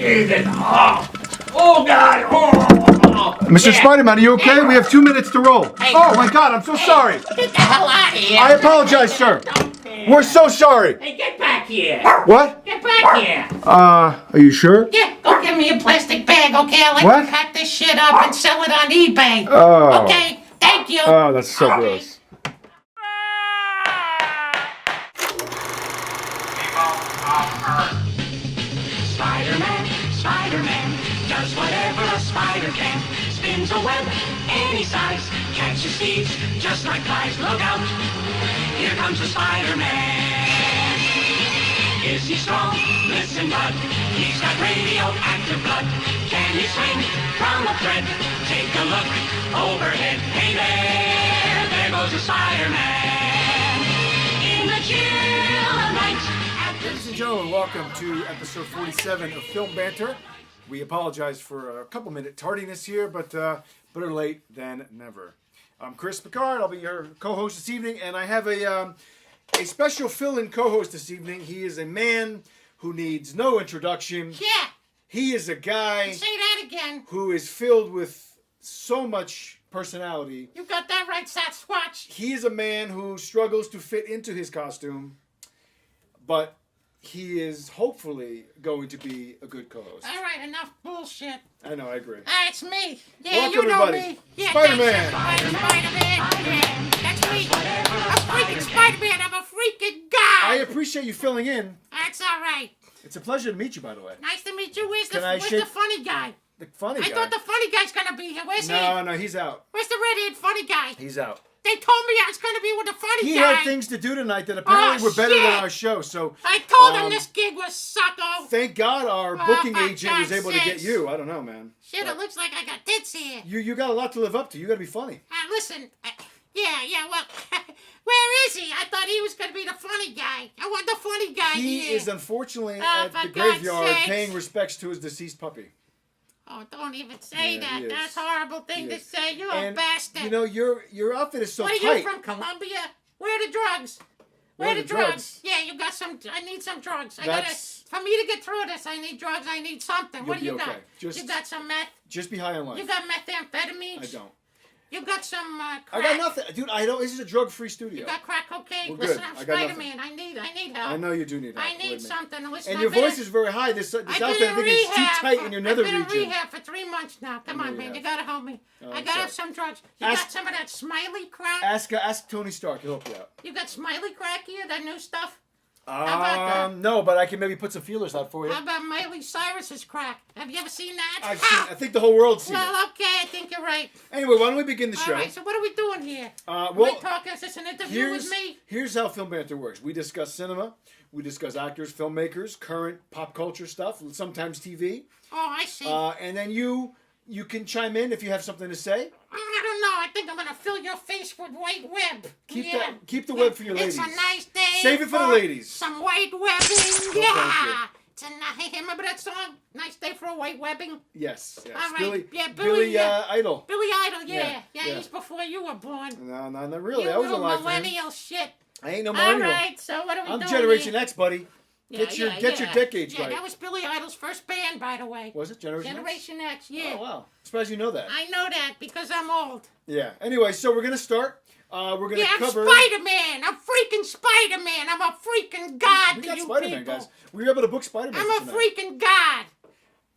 breathing. Oh God. Mr. Spider-Man, are you okay? Hey. We have 2 minutes to roll. Hey. Oh my God, I'm so sorry. Get the hell out of here. I apologize, sir. We're so sorry. Hey, get back here. What? Get back here. Are you sure? Yeah, go give me a plastic bag, okay? I'll let What? you pack this shit up and sell it on eBay. Oh. Okay, thank you. Oh, that's so gross. Spider-Man does whatever a spider can. Spins a web any size, catches thieves just like flies. Look out, here comes the Spider-Man. Is he strong? Listen, bud, he's got radioactive blood. Can he swing from a thread? Take a look overhead. Hey there goes the Spider-Man. In the chill of night. Ladies and gentlemen, welcome to episode 47 of Film Banter. We apologize for a couple minute tardiness here, but better late than never. I'm Chris Picard. I'll be your co-host this evening, and I have a special fill-in co-host this evening. He is a man who needs no introduction. Yeah. He is a guy Say that again. who is filled with so much personality. You got that right, Sasquatch. He is a man who struggles to fit into his costume, but he is hopefully going to be a good co-host. All right, enough bullshit. I know, I agree. It's me. Yeah, Welcome, you know everybody. me. Yeah, Spider-Man. thanks, Spider-Man. Yeah, that's me. I'm freaking Spider-Man. I'm a freaking guy. I appreciate you filling in. That's all right. It's a pleasure to meet you, by the way. Nice to meet you. Where's Can I the shake- funny guy? The funny I guy. thought the funny guy's gonna be here. Where's he? No, he's out. Where's the redhead funny guy? He's out. They told me I was gonna be with the funny He guy. had things to do tonight that apparently were better than shit. our show. So I told him this gig was sucko. thank God our Oh, booking for agent was God's able to get sakes. you. I don't know, man. Shit, it looks like I got tits here. You got a lot to live up to. You got to be funny. Listen, yeah, well, where is he? I thought he was going to be the funny guy. I want the funny guy He here. is unfortunately Oh, at for the God's graveyard sakes. paying respects to his deceased puppy. Oh, don't even say Yeah, that. he is. That's a horrible thing He to is. say. You're a And bastard. you know your outfit is so what are tight. you from, Colombia? Where are the drugs? Where are the drugs? Yeah, you got some. I need some drugs. For me to get through this, I need drugs. I need something. What do You'll you be got? okay. You got some meth? Just be high on life. You got methamphetamines? I don't. You got some crack? I got nothing, dude. I don't. This is a drug-free studio. You got crack cocaine? We're Listen, good. I'm I got Spider-Man. I need help. I know you do need help. I need believe me. something. Listen, And your voice is very high. This outfit, I think, is too tight in your nether I've been region. in rehab for 3 months now. Come on, man. You gotta help me. Oh, I gotta have some drugs. You got some of that Smiley crack? Ask Tony Stark. He'll help you out. You got Smiley crack here? That new stuff? How about that? No, but I can maybe put some feelers out for you. How about Miley Cyrus's crack? Have you ever seen that? I think the whole world's seen it. Well, okay. I think you're right. Anyway, why don't we begin the show? All right. So what are we doing here? Well, we talking? Is this an interview with me? Here's how Film Banter works. We discuss cinema. We discuss actors, filmmakers, current pop culture stuff, sometimes TV. Oh, I see. And then you can chime in if you have something to say. I don't know. I think I'm gonna fill your face with white web. Keep the web for your ladies. It's a nice day. Save it for the ladies. Some white webbing. Yeah. It's a nice. Remember that song? Nice day for a white webbing. Yes. All right. Billy Idol. Billy Idol. Yeah. Yeah. He's before you were born. No, not really. You I was little alive for him. millennial shit. I ain't no millennial. All right. So what are we I'm doing Generation here? X, buddy. Get your decades Yeah, right. that was Billy Idol's first band, by the way. Was it Generation X? Generation X, yeah. Oh, wow. Surprised you know that. I know that because I'm old. Yeah. Anyway, so we're going to start. We're going to cover... I'm Spider-Man. I'm freaking Spider-Man. I'm a freaking god we to got you Spider-Man, people. guys. We were able to book Spider-Man I'm a tonight. freaking god.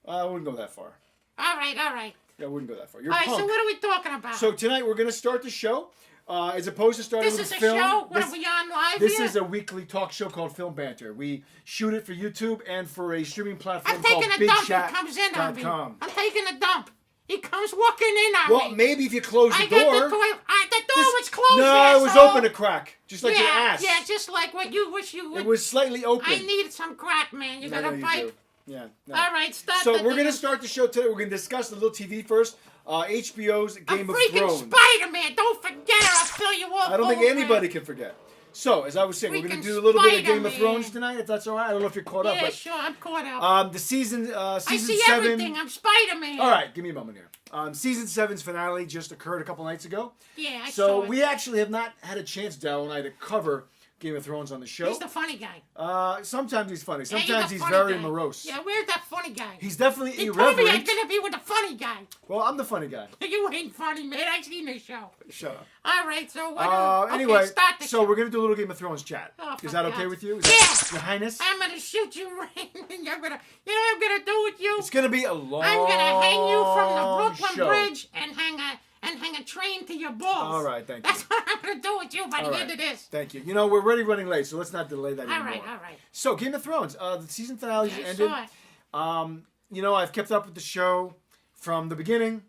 I wouldn't go that far. All right. Yeah, I wouldn't go that far. You're All a right, punk. so what are we talking about? So tonight we're going to start the show. As opposed to starting this with is a film. show? What, are we on live This here? is a weekly talk show called Film Banter. We shoot it for YouTube and for a streaming platform I'm called taking a dump. He comes in on me. BigChat.com. I'm taking a dump. He comes walking in on Well, me. maybe if you close the I got door. the toilet. The door was closed. No, it was asshole. open a crack, just like your ass. Yeah, just like what you wish you would. It was slightly open. I need some crack, man. You got a you pipe? do. Yeah. No. All right, start. So we're going to start the show today. We're going to discuss a little TV first. HBO's Game of freaking Thrones. Spider-Man. Don't forget it. I'll fill you all I don't think full of anybody crap. can forget. So, as I was saying, we're going Freaking to do a little bit of Game of Spider-Man. Thrones tonight, if that's all right. I don't know if you're caught up. Yeah, But, sure. I'm caught up. the season I see 7. everything. I'm Spider-Man. All right, give me a moment here. Season 7's finale just occurred a couple nights ago. Yeah, I saw So it. we actually have not had a chance, Dal and I, to cover Game of Thrones on the show. He's the funny guy. Sometimes he's funny. Yeah, Sometimes he's funny very guy. morose. Yeah, where's that funny guy? He's definitely He told me irreverent. I'm gonna be with the funny guy. Well, I'm the funny guy. You ain't funny, man. I seen the show. Shut up. All right, so what? Anyway, start the so show. we're gonna do a little Game of Thrones chat. Oh, Is for that okay God's- with you? Is Yeah. that, Your Highness? I'm gonna shoot you right. You're gonna. You know what I'm gonna do with you? It's gonna be a long I'm gonna hang you from the Brooklyn show. Bridge and hang a train to your balls. All right, thank you. That's what I'm gonna do with you by the end of this. Thank you. You know, we're already running late, so let's not delay that anymore. All right. So, Game of Thrones. The season finale I ended. saw it. You know, I've kept up with the show from the beginning,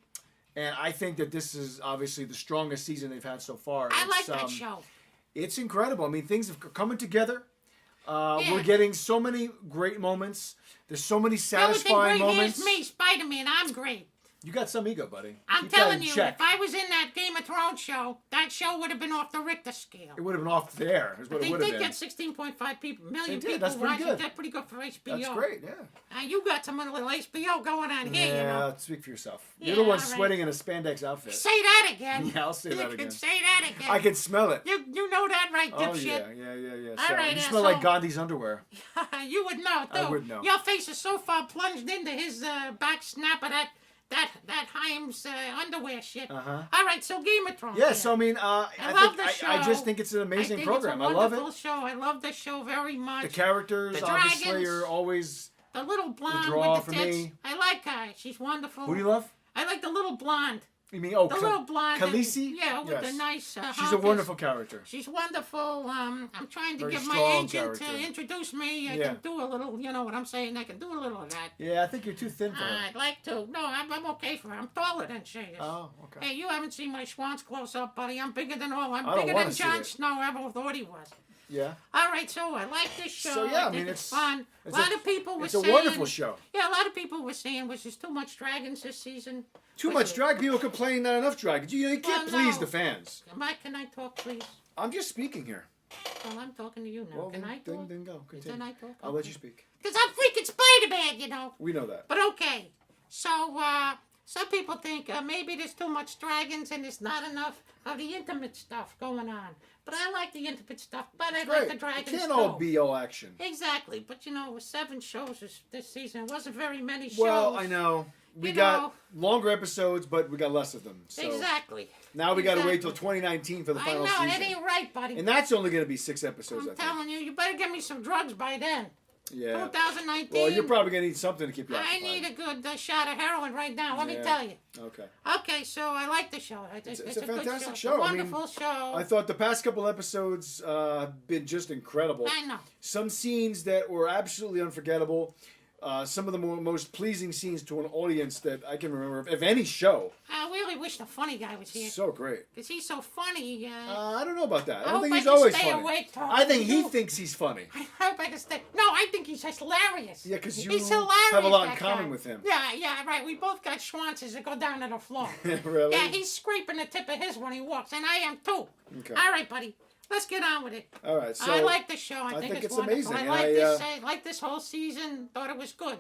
and I think that this is obviously the strongest season they've had so far. I like It's, that show. It's incredible. I mean, things have coming together. Yeah. We're getting so many great moments. There's so many The only thing satisfying great moments. is me, Spider-Man. I'm great. You got some ego, buddy. I'm Keep that telling in you, check. if I was in that Game of Thrones show, that show would have been off the Richter scale. It would have been off there. Is what They it would have did been. get 16.5 million They did. people That's pretty watching. good. That's pretty good for HBO. That's great. Yeah. You got some little HBO going on here, you know. Speak for yourself. Yeah, You're the one all right. sweating in a spandex outfit. Say that again. Yeah, I'll say that You again. can say that again. I can smell it. You know that, right, Oh dipshit? yeah. All So, right, you smell like asshole. Gandhi's underwear. You would know, too. I would know. Your face is so far plunged into his back snap of that Himes underwear shit. Uh-huh. All right, so Game of Thrones. Yeah, so I mean, love the I just show. think it's an amazing I think program. It's a I love wonderful it. show. I love the show very much. The characters, The obviously, dragons. are always. The little blonde draw with the for tits. me. I like her. She's wonderful. Who do you love? I like the little blonde. You mean The little blonde. Khaleesi? Yeah, with Yes. the nice. She's a wonderful character. She's wonderful. I'm trying to Very get my strong agent character. to introduce me. I Yeah. can do a little. You know what I'm saying? I can do a little of that. Yeah, I think you're too thin for her. I'd like to. No, I'm okay for her. I'm taller than she is. Oh, okay. Hey, you haven't seen my Schwann's close up, buddy. I'm bigger than all. I'm I don't bigger wanna than see Jon it. Snow ever thought he was. Yeah. All right, so I like this show. So, yeah, I think it's fun. A it's lot of people were It's a saying. wonderful show. Yeah, a lot of people were saying was there's too much dragons this season. Too Was much it- drag. People complain not enough drag. You can't Well, please no. the fans. Mike, can I talk, please? I'm just speaking here. Well, I'm talking to you now. Well, can I talk? then go. Continue. Can I talk? I'll let you speak. Because I'm freaking Spider-Man, you know. We know that. But okay. So, some people think maybe there's too much dragons and there's not enough of the intimate stuff going on. But I like the intimate stuff, but I like the It dragons can't too. all be all action. Exactly. But, you know, with 7 shows this season, it wasn't very many shows. Well, I know. We You got know. longer episodes, but we got less of them. So Exactly. now we got to wait till Exactly. 2019 for the I final know, that season. ain't right, buddy. And that's only going to be 6 episodes, I'm I think. telling you, you better give me some drugs by then. Yeah. 2019. Well, you're probably going to need something to keep you I occupied. need a good shot of heroin right now, let me Yeah. tell you. Okay. Okay, so I like the show. I think It's a good fantastic show. show. It's I a mean, wonderful show. I thought the past couple episodes have been just incredible. I know. Some scenes that were absolutely unforgettable. Some of the most pleasing scenes to an audience that I can remember of any show. I really wish the funny guy was here. So great. Because he's so funny. I don't know about that. I don't hope think I he's can always stay funny. awake talking I think to he you. thinks he's funny. I hope I can stay. No, I think he's just hilarious. Yeah, 'cause you he's hilarious, have a lot in that common guy. with him. Yeah, right. We both got schwanzes that go down to the floor. Really? Yeah, he's scraping the tip of his when he walks, and I am too. Okay. All right, buddy. Let's get on with it. All right. So I like the show. I think it's wonderful. amazing. I like and this. I like this whole season. Thought it was good.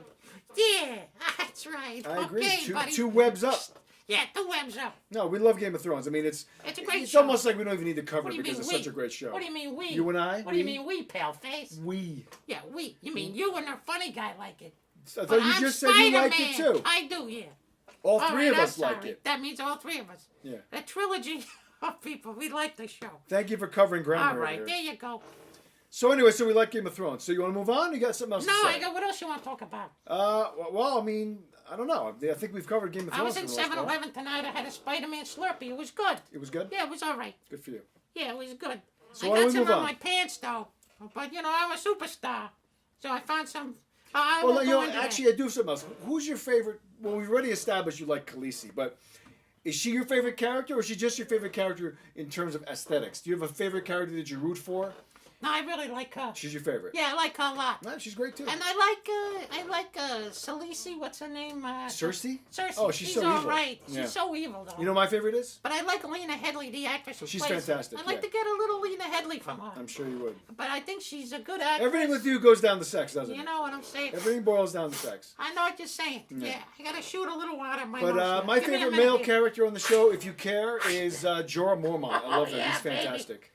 Yeah, that's right. I agree. Okay, buddy. Two webs up. Yeah, 2 webs up. No, we love Game of Thrones. I mean, it's It's a great it's show. almost like we don't even need to cover What it do you because mean it's we? such a great show. What do you mean we? You and I? What do you We? mean we, pale face? We. Yeah, we. You mean you and a funny guy like it? I But thought you I'm just said you liked it Spider-Man. too. I do, yeah. All All three right, of I'm us like sorry. it. That means all 3 of us. Yeah. A trilogy of people. We like the show. Thank you for covering ground. All right, earlier. there you go. So anyway, so we like Game of Thrones. So you want to move on? You got something else No, to say? I got. What else you want to talk about? Well, I mean, I don't know. I think we've covered Game of I Thrones. was in for the most part. 7-Eleven tonight. I had a Spider-Man Slurpee. It was good. It was good. Yeah, it was all right. Good for you. Yeah, it was good. So I why don't got we some move on on? my pants though, but you know I'm a superstar, so I found some. I Well, won't you go know, into that. actually, I do have something else. Who's your favorite? Well, we've already established you like Khaleesi, but is she your favorite character, or is she just your favorite character in terms of aesthetics? Do you have a favorite character that you root for? No, I really like her. She's your favorite. Yeah, I like her a lot. No, she's great too. And I like Khaleesi. What's her name? Cersei? Cersei. Oh, she's so all evil. right. Yeah. She's so evil though. You know, my favorite is. But I like Lena Headey, the actress who She's plays her. fantastic, I'd like yeah. to get a little Lena Headey from her. I'm sure you would. But I think she's a good actress. Everything with you goes down to sex, doesn't You it? know what I'm saying? Everything boils down to sex. I know what you're saying. Yeah. Yeah, I gotta shoot a little out of my But nose. my Give me a favorite minute male here. character on the show, if you care, is Jorah Mormont. I love him. yeah, He's baby. fantastic.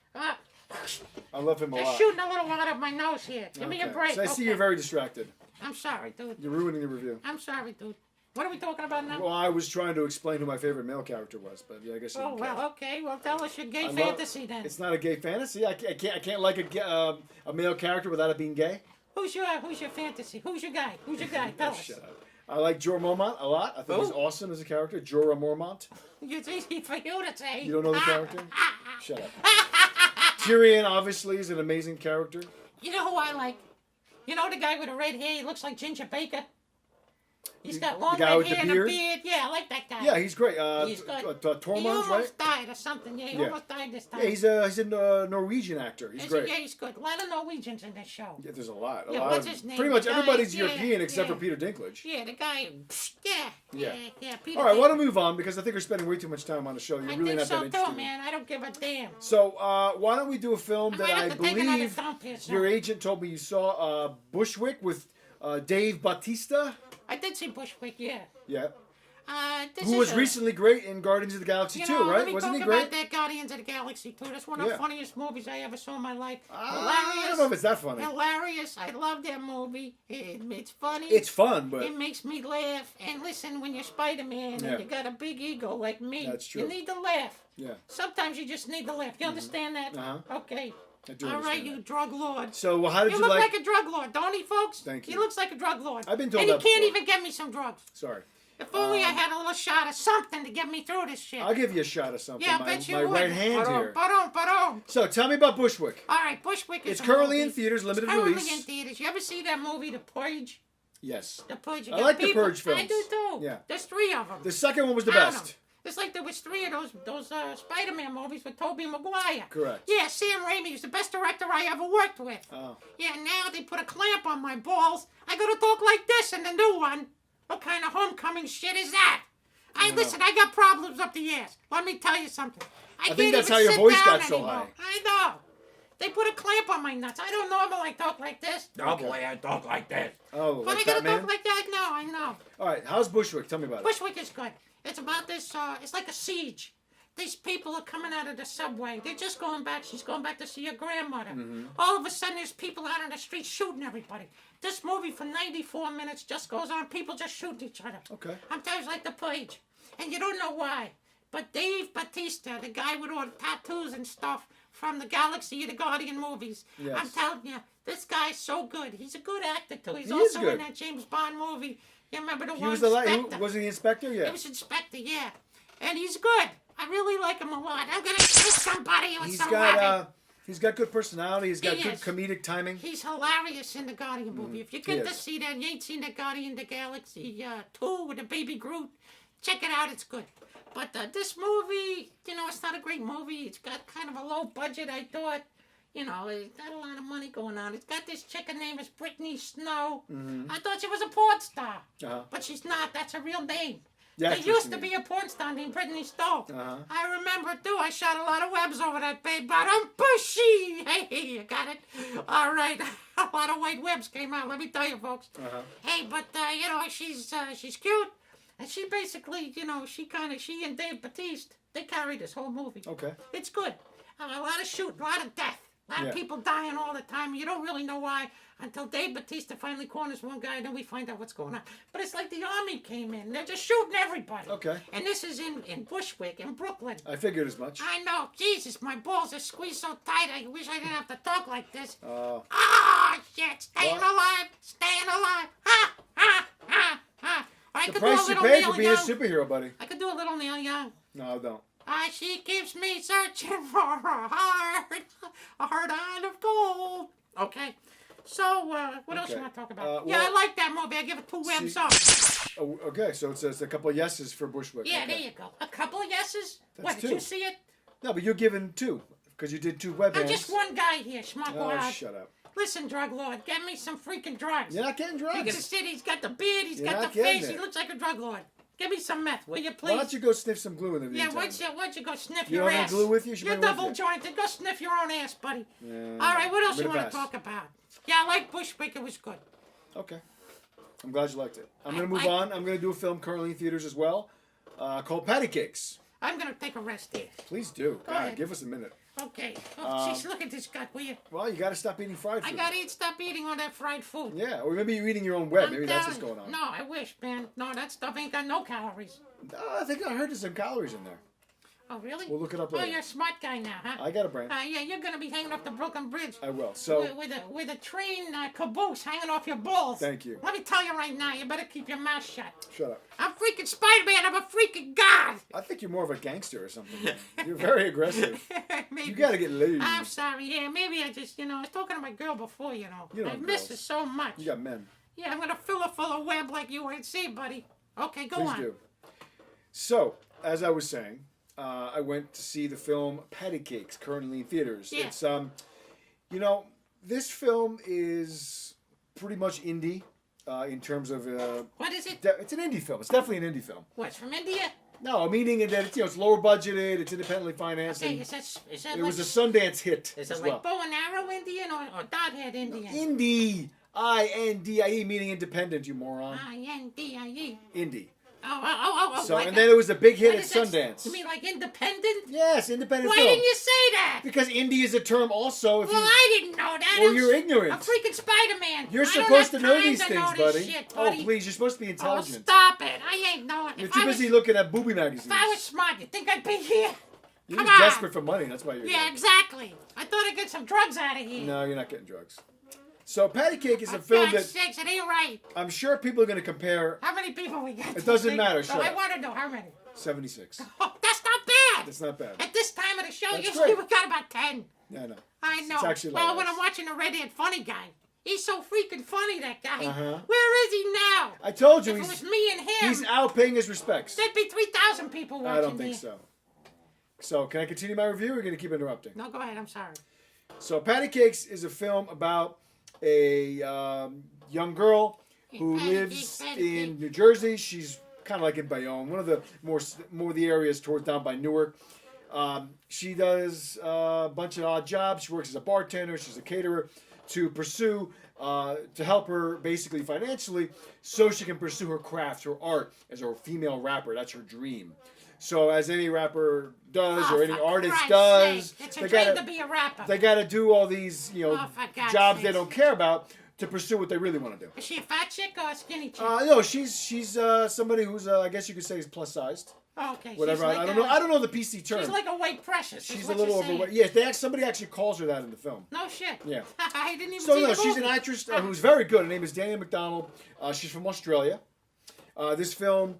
I love him a They're lot. shooting a little out of my nose here. Give me a Okay. break. So I see okay? you're very distracted. I'm sorry, dude. You're ruining the review. I'm sorry, dude. What are we talking about now? Well, I was trying to explain who my favorite male character was, but yeah, I guess you Oh don't care. well, okay. Well, tell us your gay I love- fantasy then. It's not a gay fantasy. I can't like a male character without it being gay. Who's your fantasy? Who's your guy? Who's your guy? Tell us. Shut up. I like Jorah Mormont a lot. I think he's awesome as a character. Jorah Mormont. It's easy for you to say. You don't know the character? Shut up. Tyrion obviously is an amazing character. You know who I like? You know the guy with the red hair? He looks like Ginger Baker. He's got long guy red with the hair and a beard? beard. Yeah, I like that guy. Yeah, he's great. He's good. He Tormund, almost right? died or something. Yeah, he Yeah. almost died this time. Yeah, he's a Norwegian actor. He's great. Yeah, he's good. A lot of Norwegians in this show. Yeah, there's a lot. Yeah, lot what's of, his name? Pretty much The guy- everybody's yeah, European except yeah. for Peter Dinklage. Yeah, the guy. Yeah. Peter All right, Dinklage. why don't we move on because I think we're spending way too much time on the show. You're I really think not so that interested. too, man. I don't give a damn. So why don't we do a film I that might I have to take another believe dump here, son. your agent told me you saw Bushwick with Dave Bautista. I did see Bushwick, yeah. Yeah. This Who is was a- recently great in Guardians of the Galaxy You 2, know, let right? me Wasn't talk he great? about that Guardians of the Galaxy 2. That's one of the Yeah. funniest movies I ever saw in my life. I don't know if it's that funny. Hilarious. I love that movie. It's funny. It's fun, but It makes me laugh. And listen, when you're Spider-Man Yeah. and you got a big ego like me, That's true. you need to laugh. yeah. Sometimes you just need to laugh. You understand that? Uh-huh. Okay. I do All right, understand you that. drug lord. So how did You you look like? like a drug lord, don't he, folks? Thank you. He looks like a drug lord. I've been told and that he can't before. even get me some drugs. Sorry. If only I had a little shot of something to get me through this shit. I'll give you a shot of something. Yeah, I my bet you my would. right hand here. Ba-dum. So tell me about Bushwick. All right, Bushwick is It's a currently movie. in theaters, limited It's currently release. in theaters. You ever see that movie, The Purge? Yes. The Purge. You I got like the people- Purge films. I do too. Yeah. There's 3 of them. The second one was the Count best. 'em. It's like there was 3 of those Spider-Man movies with Tobey Maguire. Correct. Yeah, Sam Raimi is the best director I ever worked with. Oh. Yeah, now they put a clamp on my balls. I gotta talk like this in the new one. What kind of homecoming shit is that? Listen, I got problems up the ass. Let me tell you something. I think can't that's even how your sit voice down got so anymore. high. I know. They put a clamp on my nuts. I don't normally talk like this. Normally I talk like this. Oh, But like I gotta Batman? talk like that. I know. All right, how's Bushwick? Tell me about it. Bushwick is good. It's about this, it's like a siege. These people are coming out of the subway. They're just going back. She's going back to see her grandmother. Mm-hmm. All of a sudden, there's people out on the street shooting everybody. This movie for 94 minutes just goes on. People just shooting each other. Okay. I'm telling you, like the Purge. And you don't know why. But Dave Bautista, the guy with all the tattoos and stuff from the Galaxy of the Guardian movies, Yes. I'm telling you, this guy's so good. He's a good actor, too. He's He is also in good. that James Bond movie. You remember the He one? was the Spectre? was he the inspector? Yeah. He was Inspector, yeah. And he's good. I really like him a lot. I'm gonna shoot somebody with He's some got weapon. he's got good personality. He's got He good is. comedic timing. He's hilarious in the Guardian movie. If you get to is. see that, you ain't seen the Guardian of the Galaxy 2 with the baby Groot, check it out. It's good. But this movie, it's not a great movie. It's got kind of a low budget, I thought. It's not a lot of money going on. It's got this chick, her name is Brittany Snow. I thought she was a porn star. Uh-huh. But she's not. That's her real name. Yeah, There used to be a porn star named Brittany Snow. Uh-huh. I remember, too. I shot a lot of webs over that babe, but I'm pushy. Hey, you got it? All right. A lot of white webs came out, let me tell you, folks. Uh-huh. Hey, but, she's cute. And she basically, she and Dave Bautista, they carried this whole movie. Okay. It's good. A lot of shooting, a lot of death. A lot Yeah. of people dying all the time. You don't really know why until Dave Bautista finally corners one guy, and then we find out what's going on. But it's like the army came in. They're just shooting everybody. Okay. And this is in Bushwick, in Brooklyn. I figured as much. I know. Jesus, my balls are squeezed so tight. I wish I didn't have to talk like this. Oh. Ah, shit. Staying Well- alive. Staying alive. Ha, ha, ha, ha. I The could do a price you little pay Neil for being a Young. superhero, buddy. I could do a little Neil Young. No, don't. She keeps me searching for a heart out of gold. Okay. So, what else Okay. you want to talk about? I well- like that movie. I give it 2 webs up. Oh, okay, so it's a couple of yeses for Bushwick. Yeah, okay. there you go. A couple of yeses? What, did 2. you see it? No, but you're given 2 because you did 2 web I'm hands. just one guy here, Oh, schmuckwad. shut up. Listen, drug lord, get me some freaking drugs. You're not getting Look at the drugs. city. He's got the beard. He's You're got not the face. getting He it. looks like a drug lord. Give me some meth, will you, Why please? don't you go sniff some glue in the Yeah, meantime? why don't you go sniff You your don't have ass? glue with you? She You're bring it with double you. jointed. Go sniff your own ass, buddy. Yeah, All right, what else I'm you gonna want to pass. talk about? Yeah, I like Bushwick. It was good. Okay. I'm glad you liked it. I'm going to I- move on. I'm going to do a film currently in theaters as well called Patty Cakes. I'm going to take a rest here. Please do. God, ahead. give us a minute. Okay. Oh, jeez, look at this gut, will you? Well, you got to stop eating fried food. I gotta stop eating all that fried food. Yeah, or maybe you're eating your own web. I'm Maybe that's what's telling- going on. No, I wish, man. No, that stuff ain't got no calories. I think I heard there's some calories in there. Oh, really? We'll look it up Oh, later. you're a smart guy now, huh? I got a brain. Yeah, you're gonna be hanging off the Brooklyn Bridge. I will. So, With a train caboose hanging off your balls. Thank you. Let me tell you right now, you better keep your mouth shut. shut up. I'm freaking Spider-Man. I'm a freaking god. I think you're more of a gangster or something. You're very aggressive. Maybe. You got to get laid. I'm sorry. Yeah, maybe I just, I was talking to my girl before, You know I miss her girls. so much. You got men. Yeah, I'm gonna fill her full of web like you ain't see, buddy. Okay, go Please on. do. So, as I was saying, I went to see the film Patty Cakes, currently in theaters. Yeah. It's this film is pretty much indie in terms of. What is it? It's an indie film. It's definitely an indie film. What's from India? No, meaning that it's lower budgeted. It's independently financed. Okay, And is that it like, was a Sundance hit is as it well. like bow and arrow Indian or dot head Indian? Indie, INDIE, meaning independent. You moron. INDIE. Indie. Oh. So like and then it was a big hit what at is that? Sundance. You mean like independent? Yes, independent Why film. didn't you say that? Because indie is a term also. If Well, you, I didn't know that. Well, I'm you're s- ignorant. I'm freaking Spider-Man. You're I don't supposed to have know time these to things, know this buddy. shit, Oh, buddy. please, you're supposed to be Oh, intelligent. stop it. I ain't knowing. You're If too I busy was, looking at booby magazines. if I was smart, you think I'd be here? You're Come just on. desperate for money. That's why you're Yeah, here. exactly. I thought I'd get some drugs out of here. No, you're not getting drugs. So Patty Cake is a For film God's that sakes, it ain't right. I'm sure people are going to compare How many people we got? It doesn't matter, shut I up. want to know how many. 76. Oh, that's not bad. That's not bad. At this time of the show, That's usually great. we got about 10. Yeah, no. I know. It's actually well, like when this. I'm watching the redhead funny guy, he's so freaking funny, that guy. Uh-huh. Where is he now? I told you If it was he's me and him, he's out paying his respects. there'd be 3,000 people watching I don't think me. so. So can I continue my review or are you going to keep interrupting? No, go ahead. I'm sorry. So Patty Cakes is a film about a young girl who Patty lives Cake, Patty in New Jersey. She's kind of like in Bayonne, one of the more the areas towards down by Newark. She does a bunch of odd jobs. She works as a bartender. She's a caterer to pursue to help her basically financially, so she can pursue her craft, her art as a female rapper. That's her dream. So as any rapper does, or any for artist Christ's does, sake. It's a they dream gotta to be a rapper. they got to do all these, Oh, for God's jobs they sakes. don't care about to pursue what they really want to do. Is she a fat chick or a skinny chick? No, she's somebody who's I guess you could say is plus sized. Oh, okay. Whatever. She's like I don't know. I don't know the PC term. She's like a white precious. She's is a what little you're saying. overweight. Yes, somebody actually calls her that in the film. No shit. Yeah. I didn't even So see no, the she's an movie. actress who's very good. Her name is Danielle McDonald. She's from Australia. This film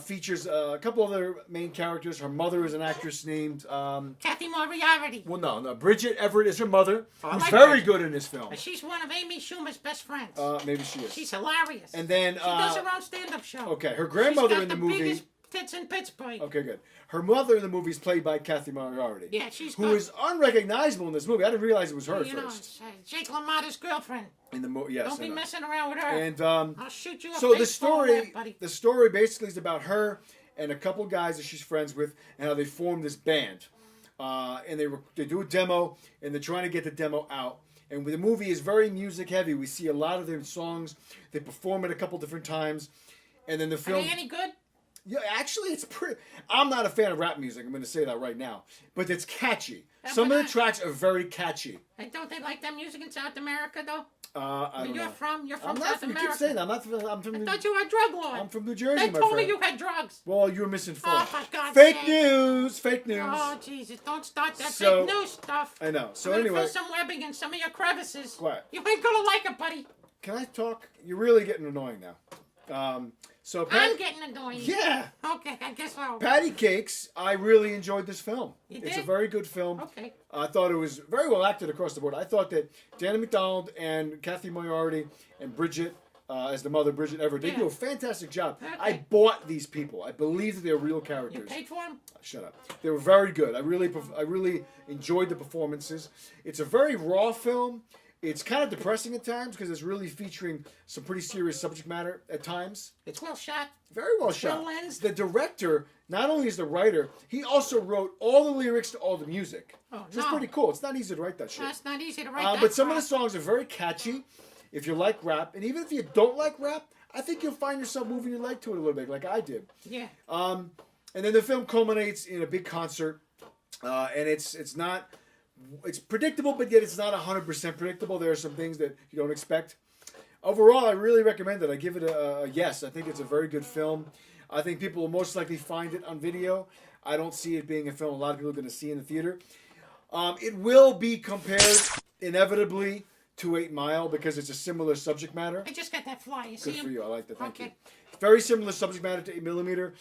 features a couple other main characters. Her mother is an actress named. Kathy Moriarty. Well, no. Bridget Everett is her mother, I who's like very Bridget. good in this film. She's one of Amy Schumer's best friends. Maybe she is. She's hilarious. And then she does her own stand-up show. okay, her grandmother She's in got the the movie. biggest tits in Pittsburgh. Okay, good. Her mother in the movie is played by Kathy Moriarty. Yeah, she's who good. is unrecognizable in this movie. I didn't realize it was her at You know, first. it's, Jake LaMotta's girlfriend. In the yes, Don't I be know. messing around with her. And I'll shoot you a so the face full of story, that, buddy. the story basically is about her and a couple guys that she's friends with, and how they form this band. And they do a demo, and they're trying to get the demo out. And the movie is very music heavy. We see a lot of their songs. They perform it a couple different times, and then the Are film. they any good? Yeah, actually, it's pretty. I'm not a fan of rap music. I'm going to say that right now, but it's catchy. Yeah, Some but of the tracks are very catchy. And don't they like that music in South America, though? I don't You're know. from I'm not South from. You America. keep saying that. I'm from. I thought you were a drug lord. I'm from New Jersey, They my told me friend. you had drugs. Well, you're misinformed. Oh, for God's Fake sake. news. Fake news. Oh, Jesus. Don't start that So- fake news stuff. I know. So I'm gonna anyway, fill some webbing in some of your crevices. What? You ain't gonna like it, buddy. can I talk? You're really getting annoying now. So I'm getting annoying. yeah, Okay, I guess so. Patty Cakes. I really enjoyed this film. You It's a did? very good film. Okay. I thought it was very well acted across the board. I thought that Dana McDonald and Kathy Moriarty and Bridget, as the mother, Bridget Everett, they Yeah. do a fantastic job. Okay. I bought these people. I believe that they're real You characters. paid for him? Shut up. They were very good. I really enjoyed the performances. It's a very raw film. It's kind of depressing at times because it's really featuring some pretty serious subject matter at times. It's well shot. Very well shot. lensed. The director, not only is the writer, he also wrote all the lyrics to all the music. Oh, Which is no. pretty cool. It's not easy to write that shit. That's not easy to write that But some of the crap. songs are very catchy. If you like rap, and even if you don't like rap, I think you'll find yourself moving your leg to it a little bit, like I did. Yeah. And then the film culminates in a big concert, and it's not it's predictable, but yet it's not 100% predictable. There are some things that you don't expect. Overall, I really recommend it. I give it a yes. I think it's a very good film. I think people will most likely find it on video. I don't see it being a film a lot of people are going to see in the theater. It will be compared inevitably to 8 Mile because it's a similar subject matter. I just got that fly. You see Good him? for you. I like that. Thank you. Okay. Very similar subject matter to 8 millimeter.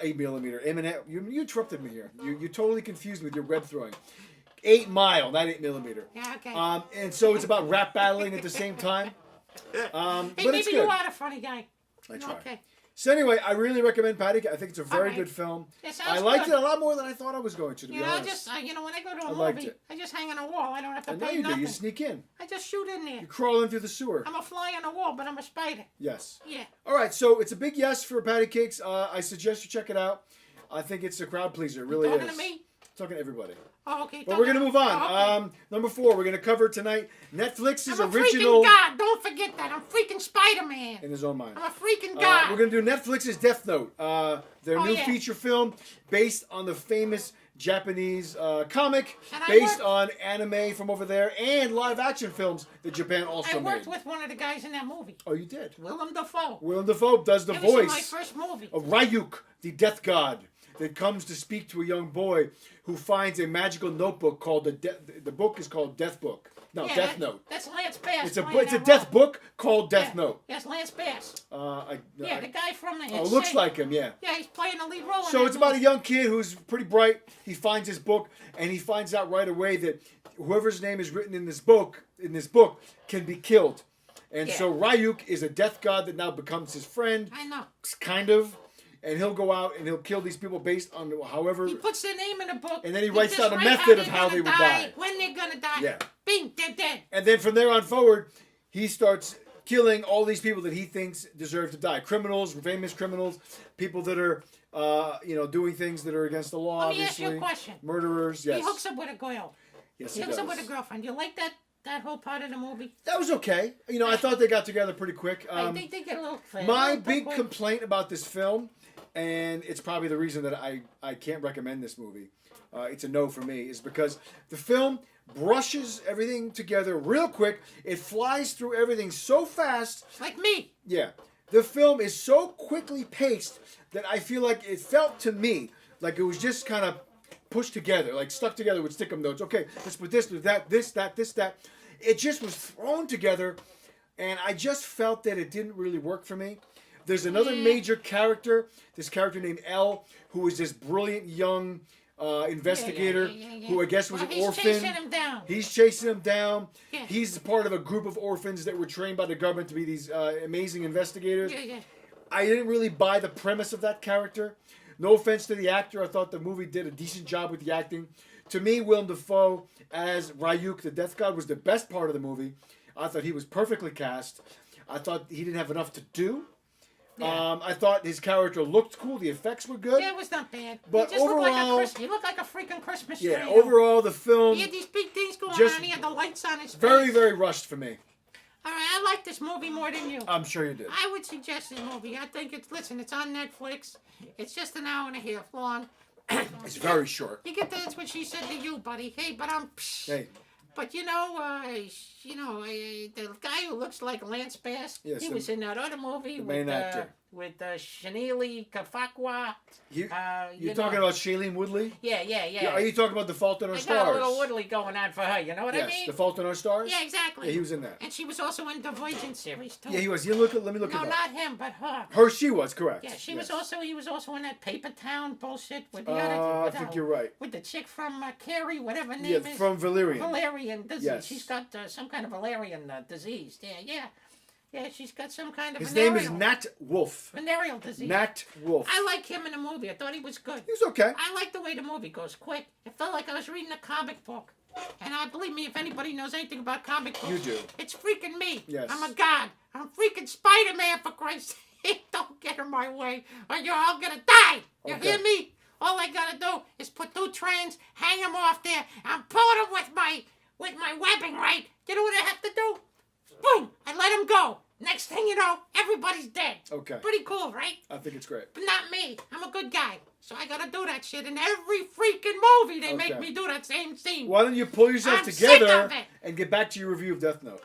8 millimeter. You interrupted me here. You totally confused me with your web throwing. 8 Mile, not 8 millimeter. Yeah, okay. And so it's about rap battling at the same time. Hey, but maybe it's good. you are a funny guy. I try. Okay. So anyway, I really recommend Patti. I think it's a very right. good film. It sounds I liked good. it a lot more than I thought I was going to be You know, honest. when I go to a liked movie, it. I just hang on a wall. I don't have to I know pay you do. nothing. You sneak in. I just shoot in there. You crawl in through the sewer. I'm a fly on a wall, but I'm a spider. Yes. Yeah. All right, so it's a big yes for Patty Cakes. I suggest you check it out. I think it's a crowd pleaser. It really Talking is. to me? Talking to everybody. Oh, okay. But we're going to move on. Oh, okay. Number 4, we're going to cover tonight Netflix's I'm a original... freaking god. Don't forget that. I'm freaking Spider-Man. In his own mind. I'm a freaking god. We're going to do Netflix's Death Note. Their Oh, new yeah. feature film based on the famous Japanese comic, And I based worked- on anime from over there, and live action films that Japan I also worked made. with one of the guys in that movie. Oh, you did? Willem Dafoe. Willem Dafoe does the It was my voice first movie. of Ryuk, the death god, that comes to speak to a young boy who finds a magical notebook called the book is called Death Book. No, Yeah, Death Note. That's Lance Bass. It's a playing it's a that death role. book called Death Yeah. Note. Yes, Lance Bass. The The guy from the. oh, looks like him, yeah. Yeah, he's playing the lead role. So in it's that about a movie. young kid who's pretty bright. He finds his book, and he finds out right away that whoever's name is written in this book can be killed. And Yeah. so Ryuk is a death god that now becomes his friend, I know. kind of. And he'll go out and he'll kill these people based on however. He puts their name in a book. And then he writes just down a write method of they're how gonna they would die. when they're gonna die. Yeah. Bing, they're dead. And then from there on forward, he starts killing all these people that he thinks deserve to die. Criminals, famous criminals, people that are, doing things that are against the law. Let me ask obviously. you a question. Murderers, yes. He hooks up with a girl. Yes, He he hooks does. up with a girlfriend. You like that whole part of the movie? That was okay. I thought they got together pretty quick. I think they get a little. My a little big quick. complaint about this film, and it's probably the reason that I can't recommend this movie, it's a no for me, is because the film brushes everything together real quick. It flies through everything so fast. Like me. Yeah. The film is so quickly paced that I feel like it felt to me like it was just kind of pushed together, like stuck together with stick 'em notes. Okay, let's put this, that, this, that, this, that. It just was thrown together, and I just felt that it didn't really work for me. There's another major character, this character named L, who is this brilliant young investigator Yeah. who I guess was Well, an he's orphan. chasing him down. He's chasing him down. Yeah. He's part of a group of orphans that were trained by the government to be these amazing investigators. Yeah. I didn't really buy the premise of that character. No offense to the actor. I thought the movie did a decent job with the acting. To me, Willem Dafoe as Ryuk, the Death God, was the best part of the movie. I thought he was perfectly cast. I thought he didn't have enough to do. Yeah. I thought his character looked cool. The effects were good. Yeah, it was not bad. But he just overall- he looked like a freaking Christmas tree. Yeah, you know? overall, the film, He had these big things going just on. He had the lights on his face. very, very rushed for me. All right, I like this movie more than you. I'm sure you did. I would suggest this movie. I think it's on Netflix. It's just an hour and a half long. It's very short. You get that's what she said to you, buddy. Hey, but I'm. Hey, But the guy who looks like Lance Bass, Yes, he the- was in that other movie the with main actor. with Shanili Kafakwa. you're you talking know. about Shailene Woodley? Yeah. Yeah, are you talking about The Fault in Our I Stars? got a little Woodley going on for her. You know what Yes, I mean? The Fault in Our Stars? Yeah, exactly. Yeah, he was in that. And she was also in the Virgin series too. Yeah, he was. Let me look No, it up. not him, but her. She was, correct. Yeah, Yes. he was also in that Paper Town bullshit with the I other. think you're right. With the chick from Carrie, whatever her name Yeah, is. from Valerian. Valerian disease. Yes. She's got some kind of Valerian disease. Yeah. Yeah, she's got some kind of His name is venereal- Nat Wolf. venereal disease. Nat Wolf. I like him in the movie. I thought he was good. He was okay. I like the way the movie goes quick. It felt like I was reading a comic book. And believe me, if anybody knows anything about comic books, You do. It's freaking me. Yes. I'm a god. I'm freaking Spider-Man, for Christ's sake. Don't get in my way, or you're all gonna die. You Okay. hear me? All I gotta do is put 2 trains, hang them off there, and pull them with my webbing, right? You know what I have to do? Boom! I let him go. Next thing you know, everybody's dead. Okay. Pretty cool, right? I think it's great. But not me. I'm a good guy. So I gotta do that shit in every freaking movie. They make me do that same scene. Why don't you pull yourself I'm together sick of it. and get back to your review of Death Note?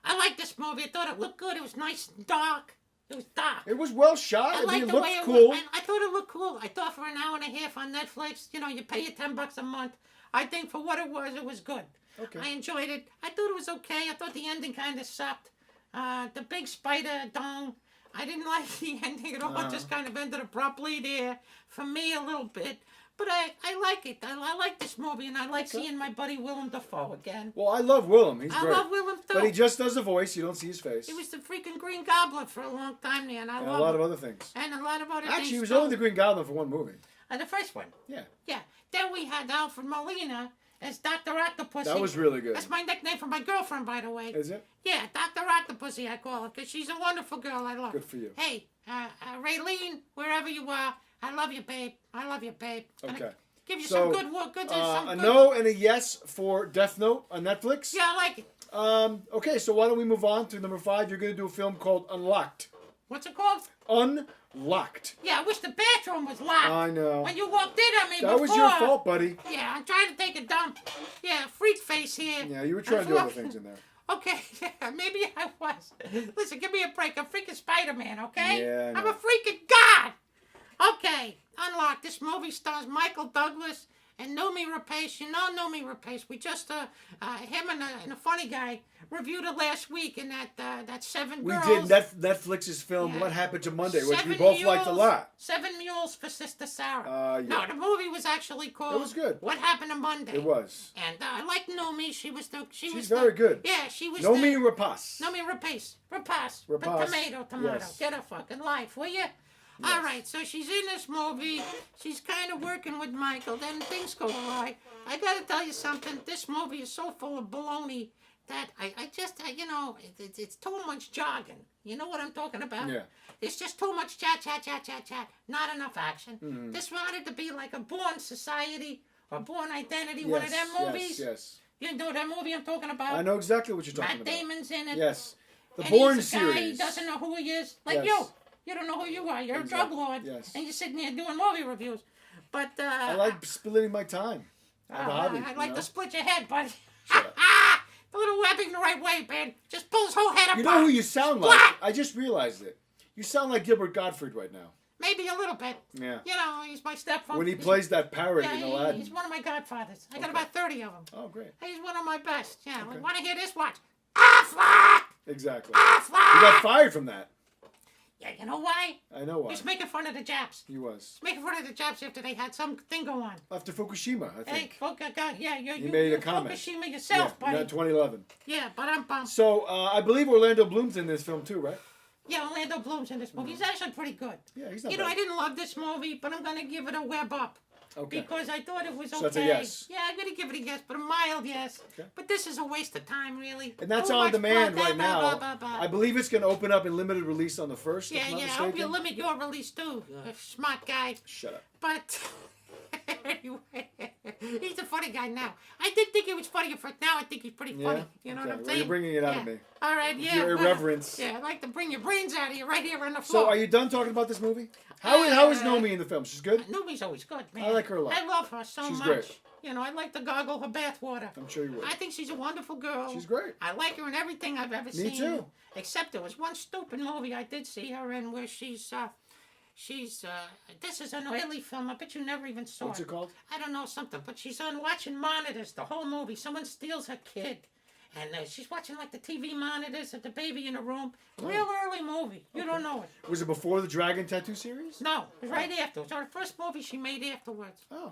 I like this movie. I thought it looked good. It was nice and dark. It was dark. It was well shot. I like it the looked way it cool. looked. I thought it looked cool. I thought for an hour and a half on Netflix, you pay your $10 a month. I think for what it was good. Okay. I enjoyed it. I thought it was okay. I thought the ending kind of sucked. The big spider dong. I didn't like the ending at all. It just kind of ended abruptly there for me a little bit. But I like it. I like this movie, and I like seeing my buddy Willem Dafoe again. Well, I love Willem. He's great. I love Willem too. But he just does a voice. You don't see his face. He was the freaking Green Goblin for a long time there, and I and love a lot him. of other things. And a lot of other things. Actually, he was too. only the Green Goblin for one movie. The first one. Yeah. Yeah. Then we had Alfred Molina as Dr. Octopus. That was really good. That's my nickname for my girlfriend, by the way. Is it? Yeah, Dr. Octopussy, I call her, because she's a wonderful girl. I love her. Good for you. Hey, Raylene, wherever you are, I love you, babe. I love you, babe. Okay. Give you So, some good work. a no and a yes for Death Note on Netflix. Yeah, I like it. Okay, so why don't we move on to number 5? You're going to do a film called Unlocked. What's it called? Unlocked. Yeah, I wish the bathroom was locked. I know. When you walked in on me That was your fault, buddy. Yeah, I'm trying to take a dump. Yeah, freak face here. Yeah, you were trying to do other things in there. Okay, maybe I was. Listen, give me a break. I'm freaking Spider-Man, okay? Yeah, I I'm know. a freaking god. Okay, Unlocked. This movie stars Michael Douglas and Noomi Rapace. You know Noomi Rapace. We just, him and a funny guy reviewed it last week in that Seven We Girls. did Netflix's film, Yeah. What Happened to Monday, which we Seven both liked a lot. 7 Mules for Sister Sarah. Yeah. No, the movie was actually called It was good. What Happened to Monday. It was. And I like Noomi. She's very good. Yeah, she was Noomi Rapace. Noomi Rapace. Rapace. Rapace. Tomato. Yes. Get a fucking life, will you? All right, so she's in this movie. She's kind of working with Michael. Then things go awry. I got to tell you something. This movie is so full of baloney that it's too much jargon. You know what I'm talking about? Yeah. It's just too much chat. Not enough action. Mm-hmm. This wanted to be like a Born Society or Born Identity, one of them movies. Yes. You know that movie I'm talking about? I know exactly what you're talking Matt about. Damon's in it. Yes. The And Bourne he's a guy, series. he doesn't know who he is. Like Yes. you. You don't know who you are. You're a drug Exactly. lord. Yes. And you're sitting there doing movie reviews. But I like splitting my time. I have a hobby. I'd like to split your head, buddy. Shut up. The little webbing the right way, man. Just pull his whole head apart. You know who you sound like? Splat! I just realized it. You sound like Gilbert Gottfried right now. Maybe a little bit. Yeah. You know, he's my stepfather. When he plays that parrot Yeah, in Aladdin. he's one of my godfathers. I got Okay. about 30 of them. Oh, great. He's one of my best. Yeah. Okay. Want to hear this? Watch. Affleck! Exactly. Affleck! He got fired from that. Yeah, you know why? I know why. He's making fun of the Japs. He was. He's making fun of the Japs after they had some thing go on. After Fukushima, I Hey, think. yeah, you made a you're comment. Fukushima yourself, Yeah, buddy. 2011. Yeah, but I'm bummed. So, I believe Orlando Bloom's in this film too, right? Yeah, Orlando Bloom's in this movie. He's actually pretty good. Yeah, he's not You know, bad. I didn't love this movie, but I'm gonna give it a web up. Okay. Because I thought it was okay. So that's a yes. Yeah, I'm gonna give it a yes, but a mild yes. Okay. But this is a waste of time, really. And that's Too on much demand blah, right blah, now. blah, blah, blah. I believe it's going to open up in limited release on the 1st, Yeah, if I'm not I mistaken. hope you limit your release too, smart guy. Shut up. But anyway, he's a funny guy now. I did think he was funny at first. Now I think he's pretty funny. Yeah? You know Okay. what I'm Well, saying? you're bringing it out of me. All right, yeah. Your well, irreverence. Yeah, I'd like to bring your brains out of you right here on the floor. So, are you done talking about this movie? How is Nomi in the film? She's good? Nomi's always good, man. I like her a lot. I love her so She's much. great. You know, I'd like to gargle her bathwater. I'm sure you would. I think she's a wonderful girl. She's great. I like her in everything I've ever seen. Me too. Except there was one stupid movie I did see her in where she's this is an oily film. I bet you never even saw What's it called? I don't know, something. But she's on watching monitors the whole movie. Someone steals her kid. And she's watching like the TV monitors at the baby in the room. Real early movie. You don't know it. Was it before the Dragon Tattoo series? No, it was right after. It was our first movie she made afterwards. Oh.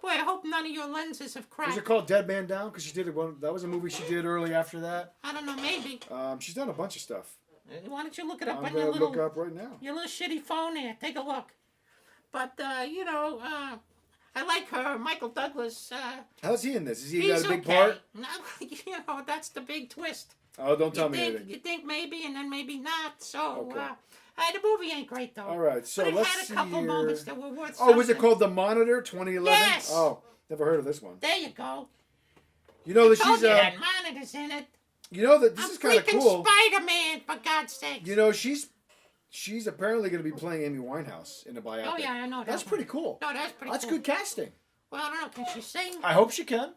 Boy, I hope none of your lenses have cracked. Was it called Dead Man Down? Because she did one. That was a movie she did early after that. I don't know, maybe. She's done a bunch of stuff. Why don't you look it up I'm on your going to little, look up right now. your little shitty phone there? Take a look. But, I like her. Michael Douglas. How's he in this? Is he He's got a big okay. part? No, that's the big twist. Oh, don't tell me think, anything. You think maybe and then maybe not. So, Okay. the movie ain't great, though. All right, so but it let's had a see couple here. moments that were worth Oh, was it something. called The Monitor 2011? Yes. Oh, never heard of this one. There you go. You know that Told she's you that monitors in it. You know that this I'm is kind of freaking cool. Spider-Man, for God's sake. You know, she's apparently going to be playing Amy Winehouse in a biopic. Oh, yeah, I know that. That's pretty cool. No, that's pretty That's cool. good casting. Well, I don't know. Can she sing? I hope she can.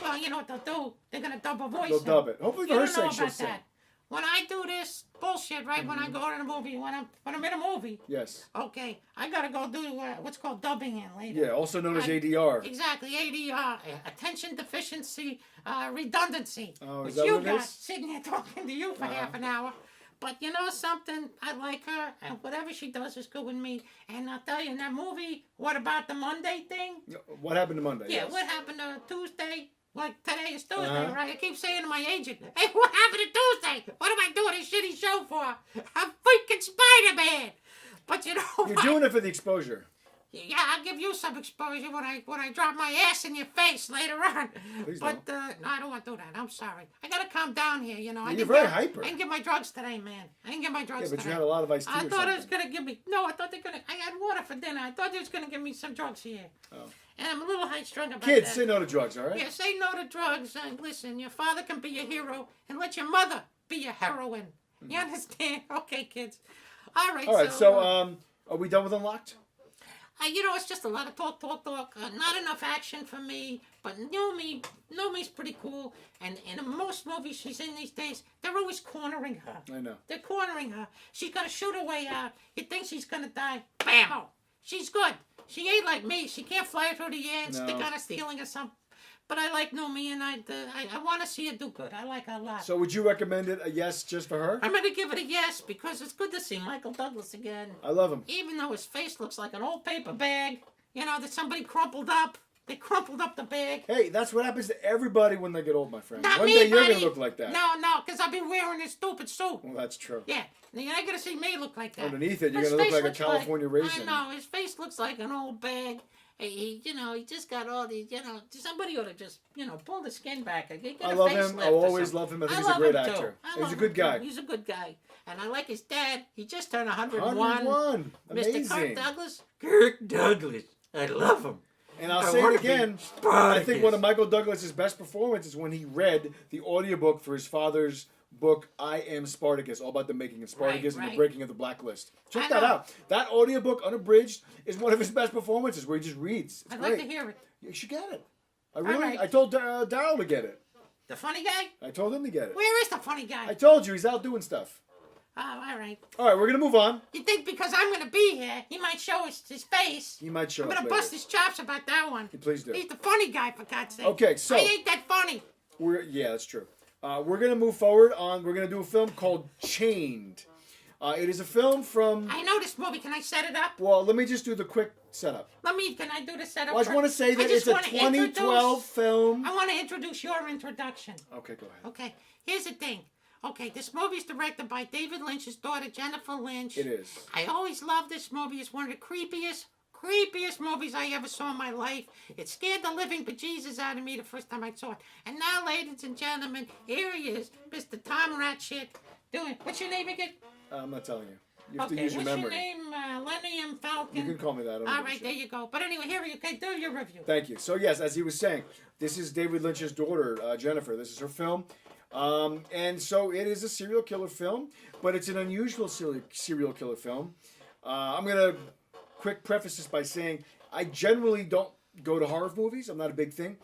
Well, you know what they'll do? They're going to dub her voice. They'll dub it. Hopefully, You for her don't know sake, she'll about sing. that. When I do this bullshit, right? When I go to the movie, when I'm in a movie, Yes. okay, I gotta go do what's called dubbing in later. Yeah, also known as ADR. Exactly, ADR, attention deficiency redundancy. Oh, is which that you what it got is? sitting here talking to you for half an hour. But you know something? I like her, and whatever she does is good with me. And I'll tell you, in that movie, what about the Monday thing? What happened to Monday? Yeah, Yes. what happened to Tuesday? Like, today is Tuesday, Uh-huh. right? I keep saying to my agent, hey, what happened to Tuesday? What am I doing this shitty show for? I'm freaking Spider-Man. But you know You're what? doing it for the exposure. Yeah, I'll give you some exposure when I drop my ass in your face later on. Please But no, I don't want to do that. I'm sorry. I gotta calm down here. You know, I You're didn't very get, hyper. I didn't get my drugs today, man. I didn't get my drugs Yeah, but today. you had a lot of iced tea I or thought it was something. gonna give me. No, I thought they're gonna. I had water for dinner. I thought they was gonna give me some drugs here. Oh. And I'm a little high strung about Kids, that. say no to drugs, all right? Yeah, say no to drugs. And listen, your father can be your hero, and let your mother be your heroine. You understand? Okay, kids. All right. All right, so are we done with Unlocked? You know, it's just a lot of talk. Not enough action for me. But Nomi's pretty cool. And in most movies she's in these days, they're always cornering her. I know. They're cornering her. She's gonna shoot her way out. You think she's gonna die? Bam! Oh, she's good. She ain't like me. She can't fly through the air and No. stick on a ceiling or something. But I like Nomi, and I want to see her do good. I like her a lot. So would you recommend it a yes just for her? I'm gonna give it a yes because it's good to see Michael Douglas again. I love him. Even though his face looks like an old paper bag, you know, that somebody crumpled up. They crumpled up the bag. Hey, that's what happens to everybody when they get old, my friend. Not One me, day you're buddy. going to look like that. No, because I've been wearing this stupid suit. Well, that's true. Yeah, you're not gonna see me look like that. Underneath it, you're His going to look face like a looks California raisin. I know, his face looks like an old bag. He just got all these, somebody ought to just, pull the skin back. Get I a love facelift him. or I'll always something. love him. I think I he's a love great him, too. actor. I He's love a him, good too. guy. He's a good guy. And I like his dad. He just turned 101. 101. Amazing. Mr. Kirk Douglas. Kirk Douglas. I love him. And I'll I say wanna it be again. I think one of Michael Douglas's best performances when he read the audiobook for his father's book, I Am Spartacus, all about the making of Spartacus and the right. breaking of the blacklist. Check I that know. out. That audiobook, unabridged, is one of his best performances where he just reads. It's I'd great. like to hear it. You should get it. right. I told Daryl to get it. The funny guy? I told him to get it. Where is the funny guy? I told you, he's out doing stuff. Oh, all right. All right, we're going to move on. You think because I'm going to be here, he might show his face? He might show I'm up going to later. bust his chops about that one. Please do. He's the funny guy, for God's sake. Okay, so- I ain't that funny. Yeah, that's true. We're going to move forward on, we're going to do a film called Chained. It is a film from, I know this movie. Can I set it up? well, let me just do the quick setup. Can I do the setup? Well, I just want to say that it's a 2012 film. I want to introduce your introduction. Okay, go ahead. Okay, here's the thing. Okay, this movie's directed by David Lynch's daughter, Jennifer Lynch. It is. I always loved this movie. It's one of the creepiest movies I ever saw in my life. It scared the living bejesus out of me the first time I saw it. And now, ladies and gentlemen, here he is, Mr. Tom Ratchet, doing, what's your name again? I'm not telling you. You have to Okay, use your what's memory. your name? Lenny M. Falcon. You can call me that. I don't All give a right, shit. there you go. But anyway, here you go. Do your review. Thank you. So, yes, as he was saying, this is David Lynch's daughter, Jennifer. This is her film. And so it is a serial killer film, but it's an unusual serial killer film. I'm going to quick preface this by saying I generally don't go to horror movies. I'm not a big thing.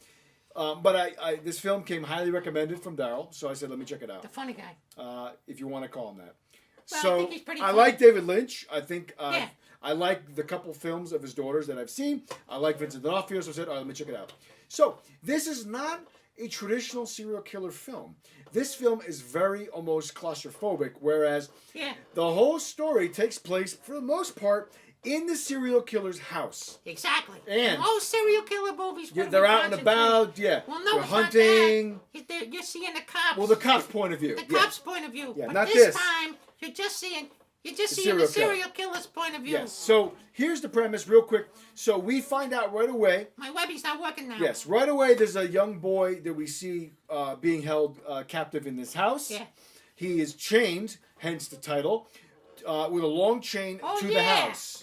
But this film came highly recommended from Daryl, so I said, let me check it out. The funny guy. If you want to call him that. Well, I So think he's pretty I funny. like David Lynch. I think Yeah. I like the couple films of his daughters that I've seen. I like Vincent D'Onofrio, so I said, all right, let me check it out. So this is not a traditional serial killer film. This film is very almost claustrophobic, whereas Yeah. the whole story takes place, for the most part, in the serial killer's house. Exactly. And- most serial killer movies. Yeah, what they're we out and concentrate- about, yeah. Well, no, they're it's hunting. Not that. You're seeing the cops. Well, the cop's point of view. The yeah. cops' point of view. Yeah, but not this this. time, you're just seeing the serial serial killer's point of view. Yes. So here's the premise, real quick. So we find out right away. My Webby's not working now. Yes, right away. There's a young boy that we see being held captive in this house. Yeah. He is chained, hence the title, with a long chain Oh, to yeah. the house.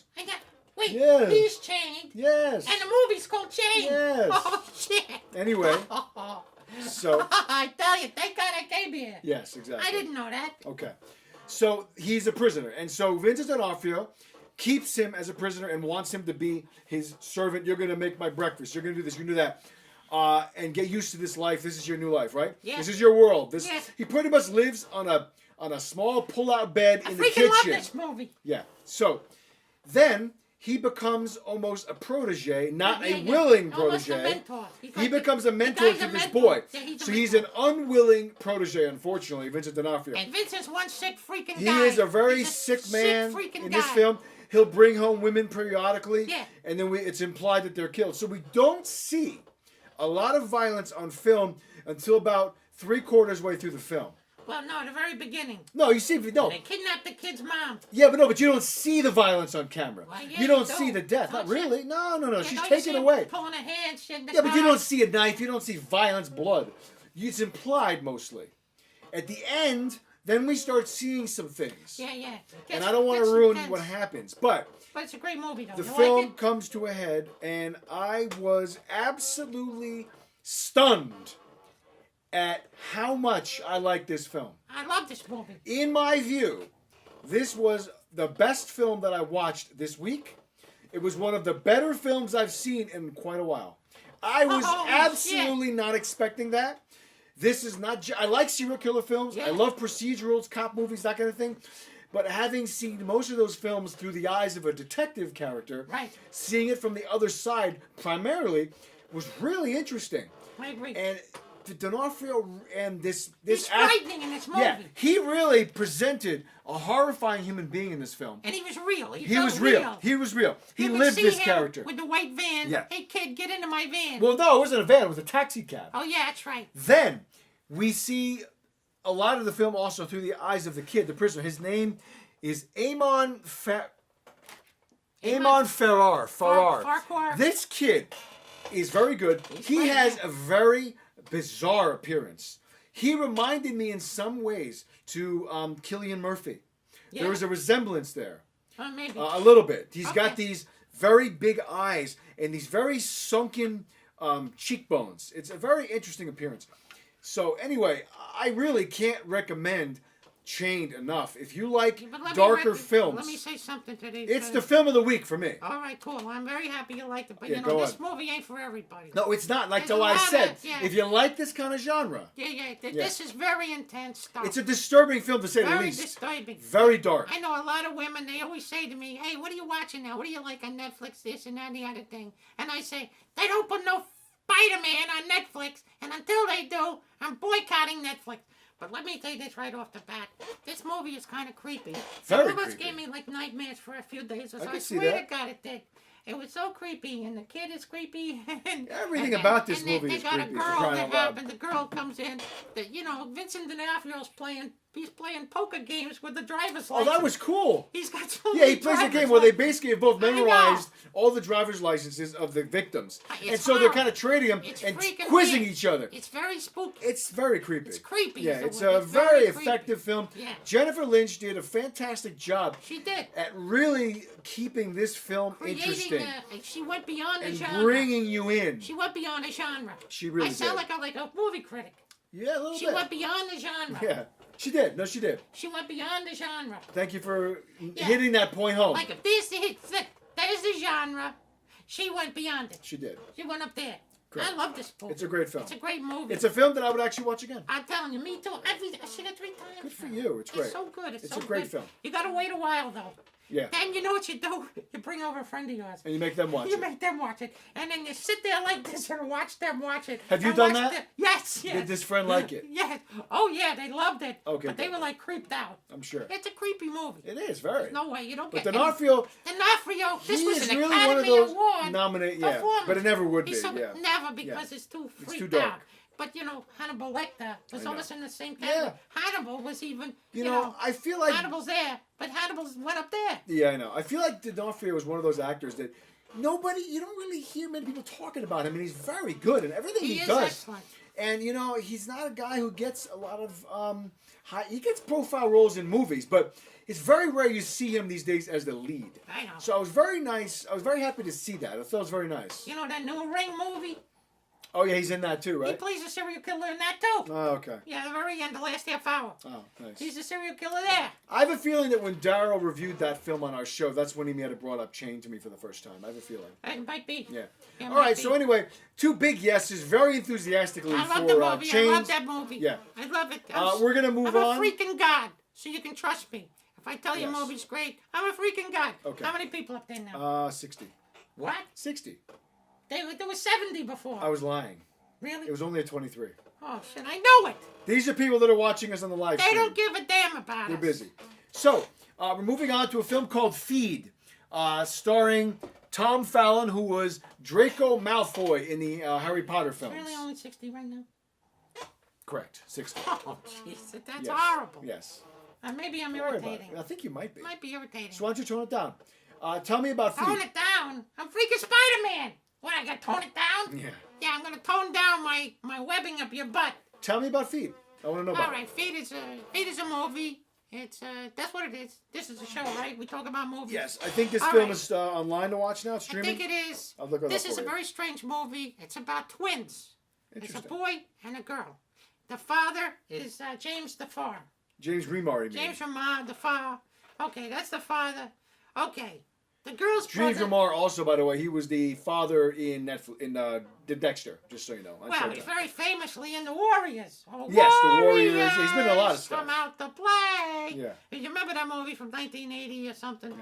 Wait, Yes. he's chained. Yes. And the movie's called Chained. Yes. Oh, shit. Anyway, So I tell you, thank God I came here. yes, exactly. I didn't know that. Okay. So he's a prisoner. And so Vincent D'Onofrio keeps him as a prisoner and wants him to be his servant. You're going to make my breakfast. You're going to do this. You're going to do that. And get used to this life. This is your new life, right? Yeah. This is your world. Yeah. He pretty much lives on a small pull-out bed I in the freaking kitchen. love this movie. Yeah. So then he becomes almost a protege, not Yeah, a yeah. willing Almost a protege. mentor. He's He like the- becomes a the mentor guy's to a this mentor. boy. Yeah, he's a So he's an mentor. unwilling protege, unfortunately, Vincent D'Onofrio. And Vincent's one sick freaking He guy. is a very He's sick man freaking in guy. this film. He'll bring home women periodically, Yeah. and then it's implied that they're killed. So we don't see a lot of violence on film until about 3/4 way through the film. Well, no, the very beginning. No, you see, no, They kidnapped the kid's mom. yeah, but you don't see the violence on camera. Well, yeah, you don't you see don't. the death. Not Don't you? really. No. You She's know, you taken see him away. Pulling her hand, shit in the Yeah, but you car. don't see a knife. You don't see violence, blood. It's implied mostly. At the end, then we start seeing some things. Yeah, yeah. And I don't want to ruin what happens, but But it's a great movie, though. the You film like it? comes to a head, and I was absolutely stunned at how much I like this film. I love this movie. In my view, this was the best film that I watched this week. It was one of the better films I've seen in quite a while. I was Oh, absolutely not expecting that. This is not... I like serial killer films. Yeah. I love procedurals, cop movies, that kind of thing. But having seen most of those films through the eyes of a detective character, Right. seeing it from the other side primarily was really interesting. I agree. And D'Onofrio and this He's act- frightening in this movie. yeah, he really presented a horrifying human being in this film. And he was real. He felt was real. He was real. He You could lived see this him character. with the white van. Yeah. Hey, kid, get into my van. Well, no, it wasn't a van. It was a taxi cab. Oh, yeah, that's right. Then we see a lot of the film also through the eyes of the kid, the prisoner. His name is Amon Farrar. Farquhar. This kid is very good. He funny, has yeah. a very bizarre appearance. He reminded me in some ways to Cillian Murphy. Yeah. There was a resemblance there. Maybe. A little bit. He's got Okay. these very big eyes and these very sunken cheekbones. It's a very interesting appearance. So anyway, I really can't recommend Chained enough. If you like But let me darker let films, me say something today. it's the film of the week for me. All right, cool. I'm very happy you liked it. But, Yeah, you know, go this on. movie ain't for everybody. No, it's not. Like There's the a I lot of said, it, yeah. if you like this kind of genre, Yeah. This is very intense stuff. it's a disturbing film to say the very least. disturbing. Very dark. I know a lot of women, they always say to me, hey, what are you watching now? What do you like on Netflix, this and that and the other thing? And I say, they don't put no Spider-Man on Netflix, and until they do, I'm boycotting Netflix. But let me tell you this right off the bat. This movie is kind of creepy. Very It almost creepy. gave me like nightmares for a few days. So I I, can see swear that. to God it did. It was so creepy, and the kid is creepy. And, Everything and about this and they- movie they is got creepy, a for girl crying that out loud. happened. The girl comes in. That Vincent D'Onofrio's playing. He's playing poker games with the driver's Oh, license. that was cool. He's got so Yeah, he many plays a driver's game where they licenses. basically have both I know. memorized all the driver's licenses of the victims. It's And so they're horrible. kind of trading them It's and freaking quizzing weird. each other. It's very spooky. It's very creepy. It's creepy Yeah, is the it's word. a It's very very creepy. effective film. Yeah. Jennifer Lynch did a fantastic job She did. at really keeping this film Creating interesting she went beyond the and genre. bringing you in. She went beyond the genre. She really I sound did. like a movie critic. Yeah, a little She bit. went beyond the genre. Yeah, she did. No, she did. She went beyond the genre. Thank you for Yeah. hitting that point home. Like if this there's the genre, she went beyond it. She did. She went up there. Correct. I love this movie. It's a great film. It's a great movie. It's a film that I would actually watch again. I'm telling you, me too. I've seen it 3 times. Good for you. It's great. It's so good. It's It's so a great good. film. You gotta wait a while though. Yeah. Then you know what you do? You bring over a friend of yours. And you make them watch You it. make them watch it, and then you sit there like this and watch them watch it. Have you and done watch that? Yes. Did this friend like it? Yes. Oh yeah, they loved it. Okay, But they good. were like creeped out. I'm sure. It's a creepy movie. It is, very. No way, you don't But get D'Onofrio, D'Onofrio. This he was is an really Academy one of those Award nominated, yeah. performance. But it never would be, He's so, yeah. Never because it's too It's freaked too dark. out. But you know, Hannibal Lecter was I know. almost in the same Yeah. category. Hannibal was even. You know, I feel like... Hannibal's there, but Hannibal's went up there. Yeah, I know. I feel like D'Onofrio is one of those actors that you don't really hear many people talking about him, and he's very good in everything he He is does. excellent. And, you know, he's not a guy who gets a lot of... he gets profile roles in movies, but it's very rare you see him these days as the lead. I know. So I was very happy to see that. I thought it was very nice. You know that new Ring movie? Oh, yeah, he's in that too, He right? plays a serial killer in that too. Oh, okay. Yeah, the very end, the last half hour. Oh, nice. He's a serial killer there. I have a feeling that when Daryl reviewed that film on our show, that's when he may have brought up Chain to me for the first time. I have a feeling. It might be. Yeah. It All might right, be. so anyway, two big yeses, very enthusiastically I love for the movie. Chains. I love that movie. Yeah. I love it. We're going to move on. I'm a freaking god, so you can trust me. If I tell you Yes. a movie's great, I'm a freaking god. Okay. How many people up there now? 60. What? 60. There was 70 before. I was lying. Really? It was only at 23. Oh, shit, I know it. These are people that are watching us on the live They stream. don't give a damn about They're us. busy. So, we're moving on to a film called Feed, starring Tom Fallon, who was Draco Malfoy in the Harry Potter films. Really only 60 right now? Correct. 60. Oh, jeez, that's Yes. horrible. Yes. Maybe I'm Don't worry about irritating. it. I think you might be. Might be irritating. So why don't you tone it down? Tell me about Feed. Tone it down. I'm freaking Spider-Man. What, I got to tone it down? Yeah. Yeah, I'm going to tone down my webbing up your butt. Tell me about Feed. I want to know about All right, Feed is a movie. It's that's what it is. This is a show, right? We talk about movies. it. Yes, I think this All film right. is online to watch now. It's I streaming. think it is. I'll look it This up is for a you. very strange movie. It's about twins. It's a Interesting. boy and a girl. The father is James the Far. James Remar, you mean? James Remar, the Far. Okay, that's the father. Okay, the girl's James brother. Remar also, by the way, he was the father in Netflix, in the Dexter, just so you know. Well, he's very famously in the Warriors. Oh, Yes, the Warriors. He's been in a lot of stuff. Come out to play. Yeah. You remember that movie from 1980 or something?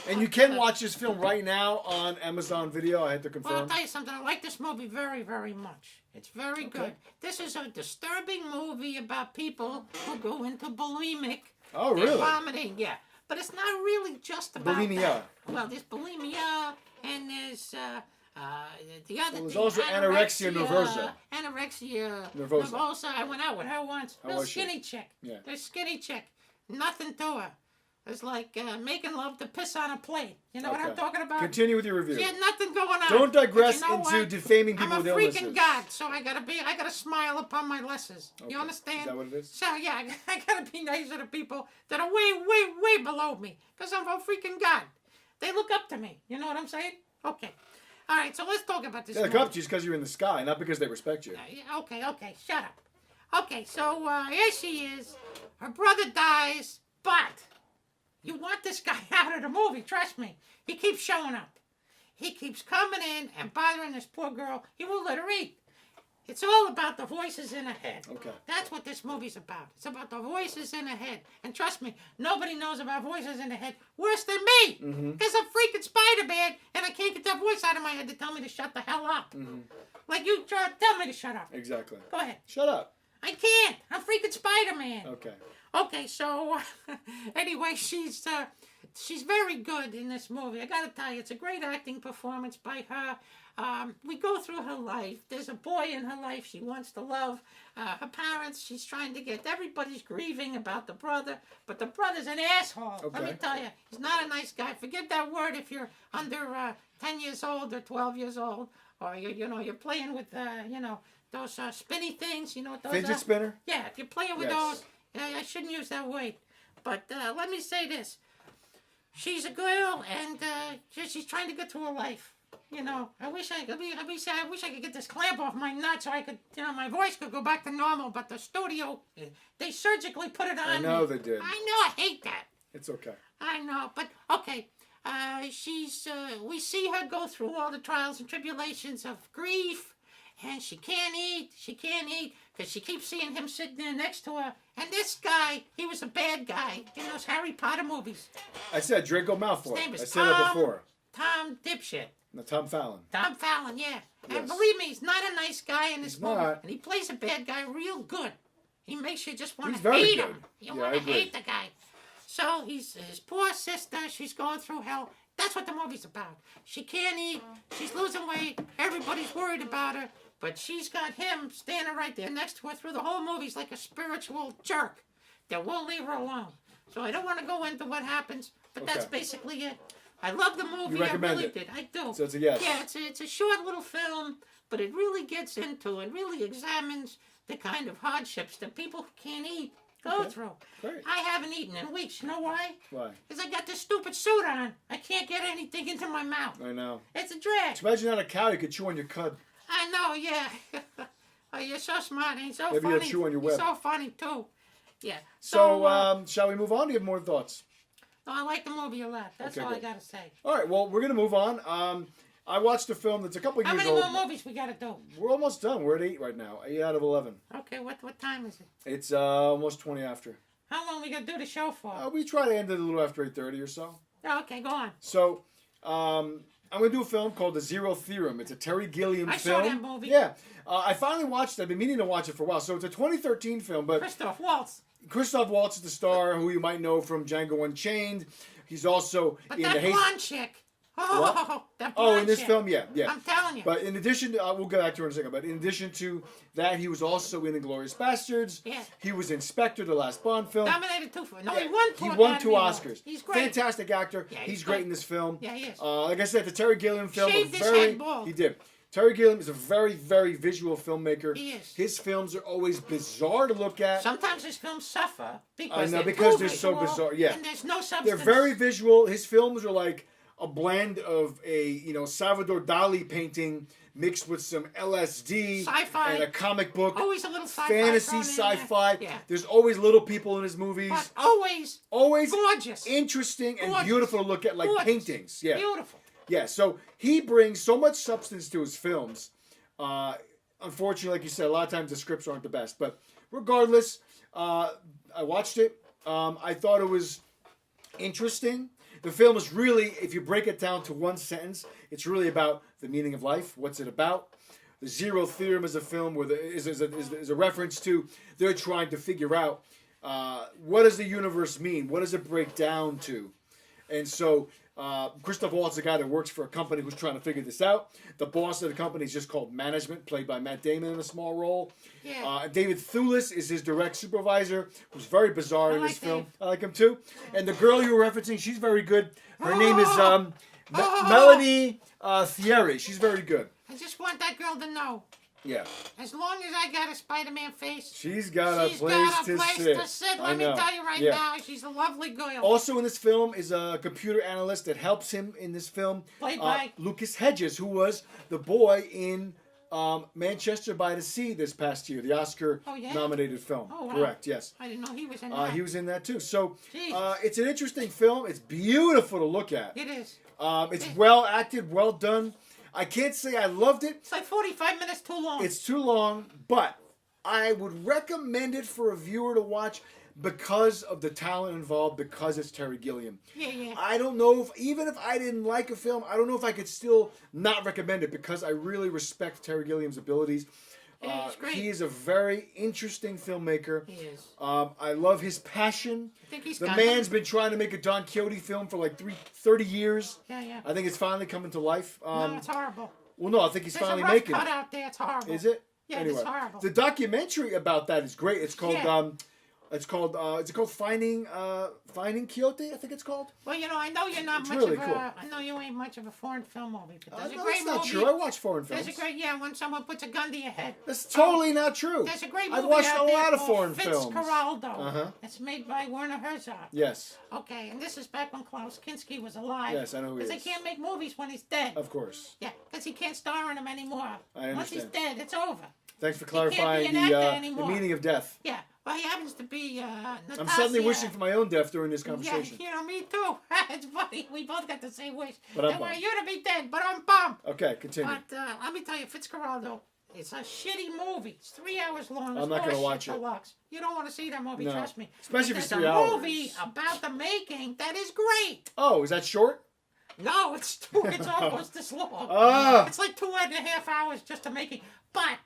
And you can watch this film right now on Amazon Video. I had to Well, I'll confirm. tell you something. I like this movie very, very much. It's very good. This is a disturbing movie about people who go into bulimic. Oh, and really? vomiting, yeah. But it's not really just about Bulimia. that. Well, there's bulimia, and there's the other Well, there's thing. also anorexia nervosa. Anorexia Nervosa. I went out with her once. How Real was she? skinny chick. Yeah. This skinny chick. Nothing to her. It's like making love to piss on a plate. You know what I'm Okay. talking about? Continue with your review. She had nothing going on. Don't digress But you know into what? defaming people I'm with a freaking illnesses. god, so I gotta smile upon my lessons. Okay. You understand? Is that what it is? So yeah, I gotta be nice to the people that are way, way, way below me, cause I'm a freaking god. They look up to me. You know what I'm saying? Okay. All right. So let's talk about this. They look movie. up to you because you're in the sky, not because they respect you. Yeah, okay, shut up. Okay, so here she is. Her brother dies, but you want this guy out of the movie, trust me. He keeps showing up. He keeps coming in and bothering this poor girl. He won't let her eat. It's all about the voices in her head. Okay. That's what this movie's about. It's about the voices in her head. And trust me, nobody knows about voices in the head worse than me. Because I'm freaking Spider-Man and I can't get that voice out of my head to tell me to shut the hell up. Like you tell me to shut up. Exactly. Go ahead. Shut up. I can't. I'm freaking Spider-Man. Okay. Okay, so anyway, she's very good in this movie. I gotta tell you, it's a great acting performance by her. We go through her life. There's a boy in her life she wants to love. Her parents, she's trying to get. Everybody's grieving about the brother, but the brother's an asshole. Let me Okay. tell you, he's not a nice guy. Forget that word if you're under 10 years old or 12 years old, or you're playing with those spinny things. You know what those Fidget are? spinner? Yeah, if you're playing with Yes. those. I shouldn't use that word, but let me say this: she's a girl, and she's trying to get through her life. You know, I wish I could get this clamp off my nut so I could, my voice could go back to normal. But the studio, they surgically put it on. I know me. they did. I know, I hate that. It's okay. I know, but okay. We see her go through all the trials and tribulations of grief, and she can't eat because she keeps seeing him sitting there next to her. And this guy, he was a bad guy in those Harry Potter movies. I said Draco Malfoy. His name is I said it before. Tom Dipshit. No, Tom Fallon. Tom Fallon, yeah. And Yes. believe me, he's not a nice guy in this He's movie. not. And he plays a bad guy real good. He makes you just want He's to very hate good. him. You Yeah, want I to agree. hate the guy. So he's his poor sister. She's going through hell. That's what the movie's about. She can't eat. She's losing weight. Everybody's worried about her. But she's got him standing right there next to her through the whole movie. He's like a spiritual jerk that won't leave her alone. So I don't want to go into what happens, but that's Okay. basically it. I love the movie. You recommend I really it? did. I do. So it's a yes. Yeah, it's a short little film, but it really gets into it. Really examines the kind of hardships that people who can't eat go Okay. through. Great. I haven't eaten in weeks. You know why? Why? Because I got this stupid suit on. I can't get anything into my mouth. I know. It's a drag. Imagine not a cow you could chew on your cud. I know, yeah. Oh, you're so smart. He's so Maybe funny. you'll chew on your He's web. so funny, too. Yeah. So, shall we move on? Do you have more thoughts? No, I like the movie a lot. That's Okay, all good. I got to say. All right, well, we're going to move on. I watched a film that's a couple How years many old. more movies we got to do? We're almost done. We're at 8 right now. 8 out of 11. Okay, what time is it? It's almost 20 after. How long we got to do the show for? We try to end it a little after 8:30 or so. Oh, okay, go on. So, I'm going to do a film called The Zero Theorem. It's a Terry Gilliam I film. saw that movie. Yeah. I finally watched it. I've been meaning to watch it for a while. So it's a 2013 film, but Christoph Waltz. Christoph Waltz is the star, who you might know from Django Unchained. He's also But in that the Haste. blonde chick. Oh, that blonde Oh, in this chick. film, yeah. I'm telling you. But in addition to, we'll get back to her in a second, but in addition to that, he was also in Inglourious Bastards. Yeah. He was in Spectre, the last Bond film. Dominated 2 for. No, Yeah, he won 2 He won 2 Academy Awards. Oscars. He's great. Fantastic actor. Yeah, he's he's great great. in this film. Yeah, he is. Like I said, the Terry Gilliam film. Shaved a his very, head bald. He did. Terry Gilliam is a very, very visual filmmaker. He is. His films are always bizarre to look at. Sometimes his films suffer because I know, they're because too they're so visual bizarre, yeah. and there's no substance. They're very visual. His films are like a blend of a Salvador Dali painting mixed with some LSD Sci-fi. and a comic book. Always a little sci-fi fantasy, thrown in there. sci-fi. Yeah. There's always little people in his movies. But always Always gorgeous. interesting and Gorgeous. beautiful to look at, like Gorgeous. paintings. Yeah. Beautiful. Yeah, so he brings so much substance to his films. Unfortunately, like you said, a lot of times the scripts aren't the best. But regardless, I watched it. I thought it was interesting. The film is really, if you break it down to one sentence, it's really about the meaning of life. What's it about? The Zero Theorem is a film where is a reference to they're trying to figure out what does the universe mean? What does it break down to? And so Christoph Waltz is a guy that works for a company who's trying to figure this out. The boss of the company is just called Management, played by Matt Damon in a small role. Yeah. David Thewlis is his direct supervisor, who's very bizarre in like this film. Dave. I like him too. And the girl you were referencing, she's very good. Her name is Oh. Melanie Thierry. She's very good. I just want that girl to know. Yeah. As long as I got a Spider-Man face, She's got she's a place, got a to, place sit. to sit. I Let me know. tell you right Yeah. now, she's a lovely girl. Also in this film is a computer analyst that helps him in this film. Played by? Lucas Hedges, who was the boy in Manchester by the Sea this past year, the Oscar-nominated film. Oh, wow. Correct, yes. I didn't know he was in that. He was in that too. So Jesus. it's an interesting film. It's beautiful to look at. It is. It's well acted, well done. I can't say I loved it. It's like 45 minutes too long. It's too long, but I would recommend it for a viewer to watch because of the talent involved, because it's Terry Gilliam. Yeah. I don't know even if I didn't like a film, I don't know if I could still not recommend it because I really respect Terry Gilliam's abilities. Yeah, he's great. He is a very interesting filmmaker. He is. I love his passion. I think he's The got man's them. been trying to make a Don Quixote film for like 30 years. Yeah. I think it's finally coming to life. No, it's horrible. Well, no, I think he's There's finally a rough making cut it. out there. It's horrible. Is it? Yeah, anyway, it's horrible. the documentary about that is great. It's called Yeah. is it called Finding Quixote? I think it's called. Well, I know you're not It's much really of a. cool. I know you ain't much of a foreign film movie, but there's a No, great that's not movie. true. I watch foreign films. There's a great when someone puts a gun to your head. That's totally not true. There's a great movie I've watched out a there lot of called foreign films. Fitzcarraldo. Uh-huh. It's made by Werner Herzog. Yes, Okay, and this is back when Klaus Kinski was alive. Yes, I know who he Because is. they can't make movies when he's dead. of course. Yeah, because he can't star in them anymore. I Once he's understand. dead, it's over. Thanks for can't be clarifying an actor the anymore. meaning of death. Yeah, well, he happens to be Natasha. I'm suddenly wishing for my own death during this conversation. Yeah, me too. It's funny. We both got the same wish. But I'm They want bummed. you to be dead, but I'm bummed. Okay, continue. But let me tell you, Fitzcarraldo, it's a shitty movie. It's 3 hours long. I'm not gonna watch it. Deluxe. You don't want to see that movie, No. trust me. Especially if But it's there's 3 a hours. movie about the making that is great. Oh, is that short? No, it's almost this long. Ah. It's like 2.5 hours just to make it. But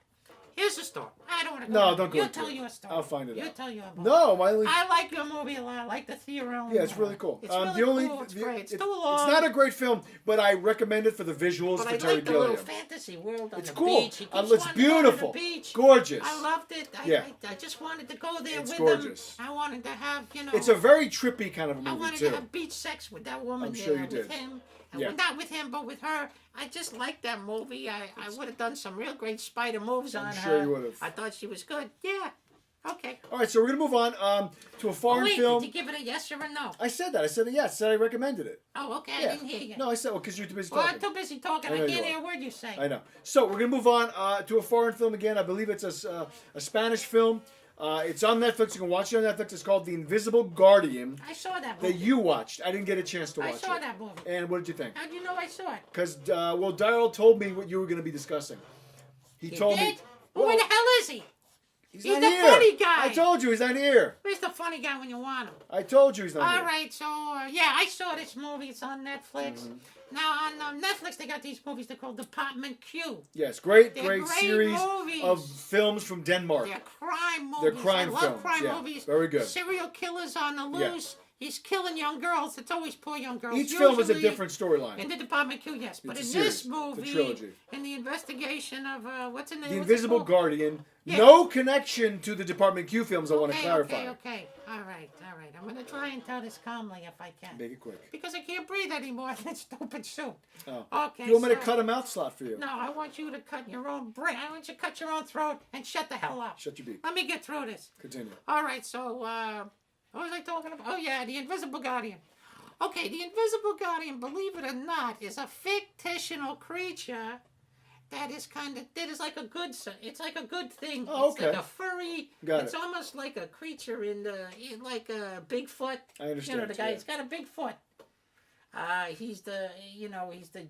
here's the story. I don't want to go. No, into don't go You into tell it. your story. I'll find it You out. tell your movie. No, my only. I like your movie a lot. I like the theorem. Yeah, it's really cool. It's really cool. It's great. It's too long. It's not a great film, but I recommend it for the visuals But for I Terry like the little Gilliam. fantasy world on It's the cool. beach. He keeps It's wanting to go to beautiful. the beach. Gorgeous. I loved it. Yeah. I just wanted to go there It's with gorgeous. him. I wanted to have, It's a very trippy kind of a I movie wanted too. to have beach sex with that woman I'm there, sure you with did. him. Yeah. Not with him, but with her. I just liked that movie. I would have done some real great spider moves on her. sure you would have. I thought she was good. Yeah. Okay. All right, so we're gonna move on to a foreign Wait, film. did you give it a yes or a no? I said that. I said yes. I said I recommended it. Oh, okay. Yeah. I didn't hear you. No, I said because you're too busy Well, talking. I'm too busy talking. I I know can't you hear are. a word you say. I know. So we're gonna move on to a foreign film again. I believe it's a Spanish film. It's on Netflix. You can watch it on Netflix. It's called The Invisible Guardian. I saw that movie. That you watched. I didn't get a chance to watch it. I saw that movie. And what did you think? How'd you know I saw it? Because well, Daryl told me what you were going to be discussing. He You told did? me. Well, where the hell is he? He's He's not the here. funny guy. I told you he's not here. Where's the funny guy when you want him? I told you he's not All here. right, so yeah, I saw this movie. It's on Netflix. Mm-hmm. Now on Netflix, they got these movies. They're called Department Q. Yes, great They're great great series movies. of films from Denmark. They're crime movies. They're crime I love films, crime yeah. movies. Very good. Serial killers on the Yeah. loose. He's killing young girls. It's always poor young girls. Each film is a Usually different storyline. in the Department Q, yes. But in a this series. movie, It's a trilogy. in the investigation of what's in The what's it Invisible called? Guardian. Yeah. No connection to the Department Q films. I want to clarify. Okay. All right. I'm going to try and tell this calmly if I can. Make it quick. Because I can't breathe anymore in this stupid suit. Oh. Okay. You want me to so- cut a mouth slot for you? No, I want you to cut your own brain. I want you to cut your own throat and shut the hell up. Shut your beak. Let me get through this. Continue. All right, so, what was I talking about? Oh, yeah, the Invisible Guardian. Okay, the Invisible Guardian, believe it or not, is a fictional creature that is like a good, it's like a good thing. Oh, It's like okay. a furry, Got it's it. almost like a creature in like a Bigfoot. I understand, You know, the guy, yeah. he's got a big foot. He's the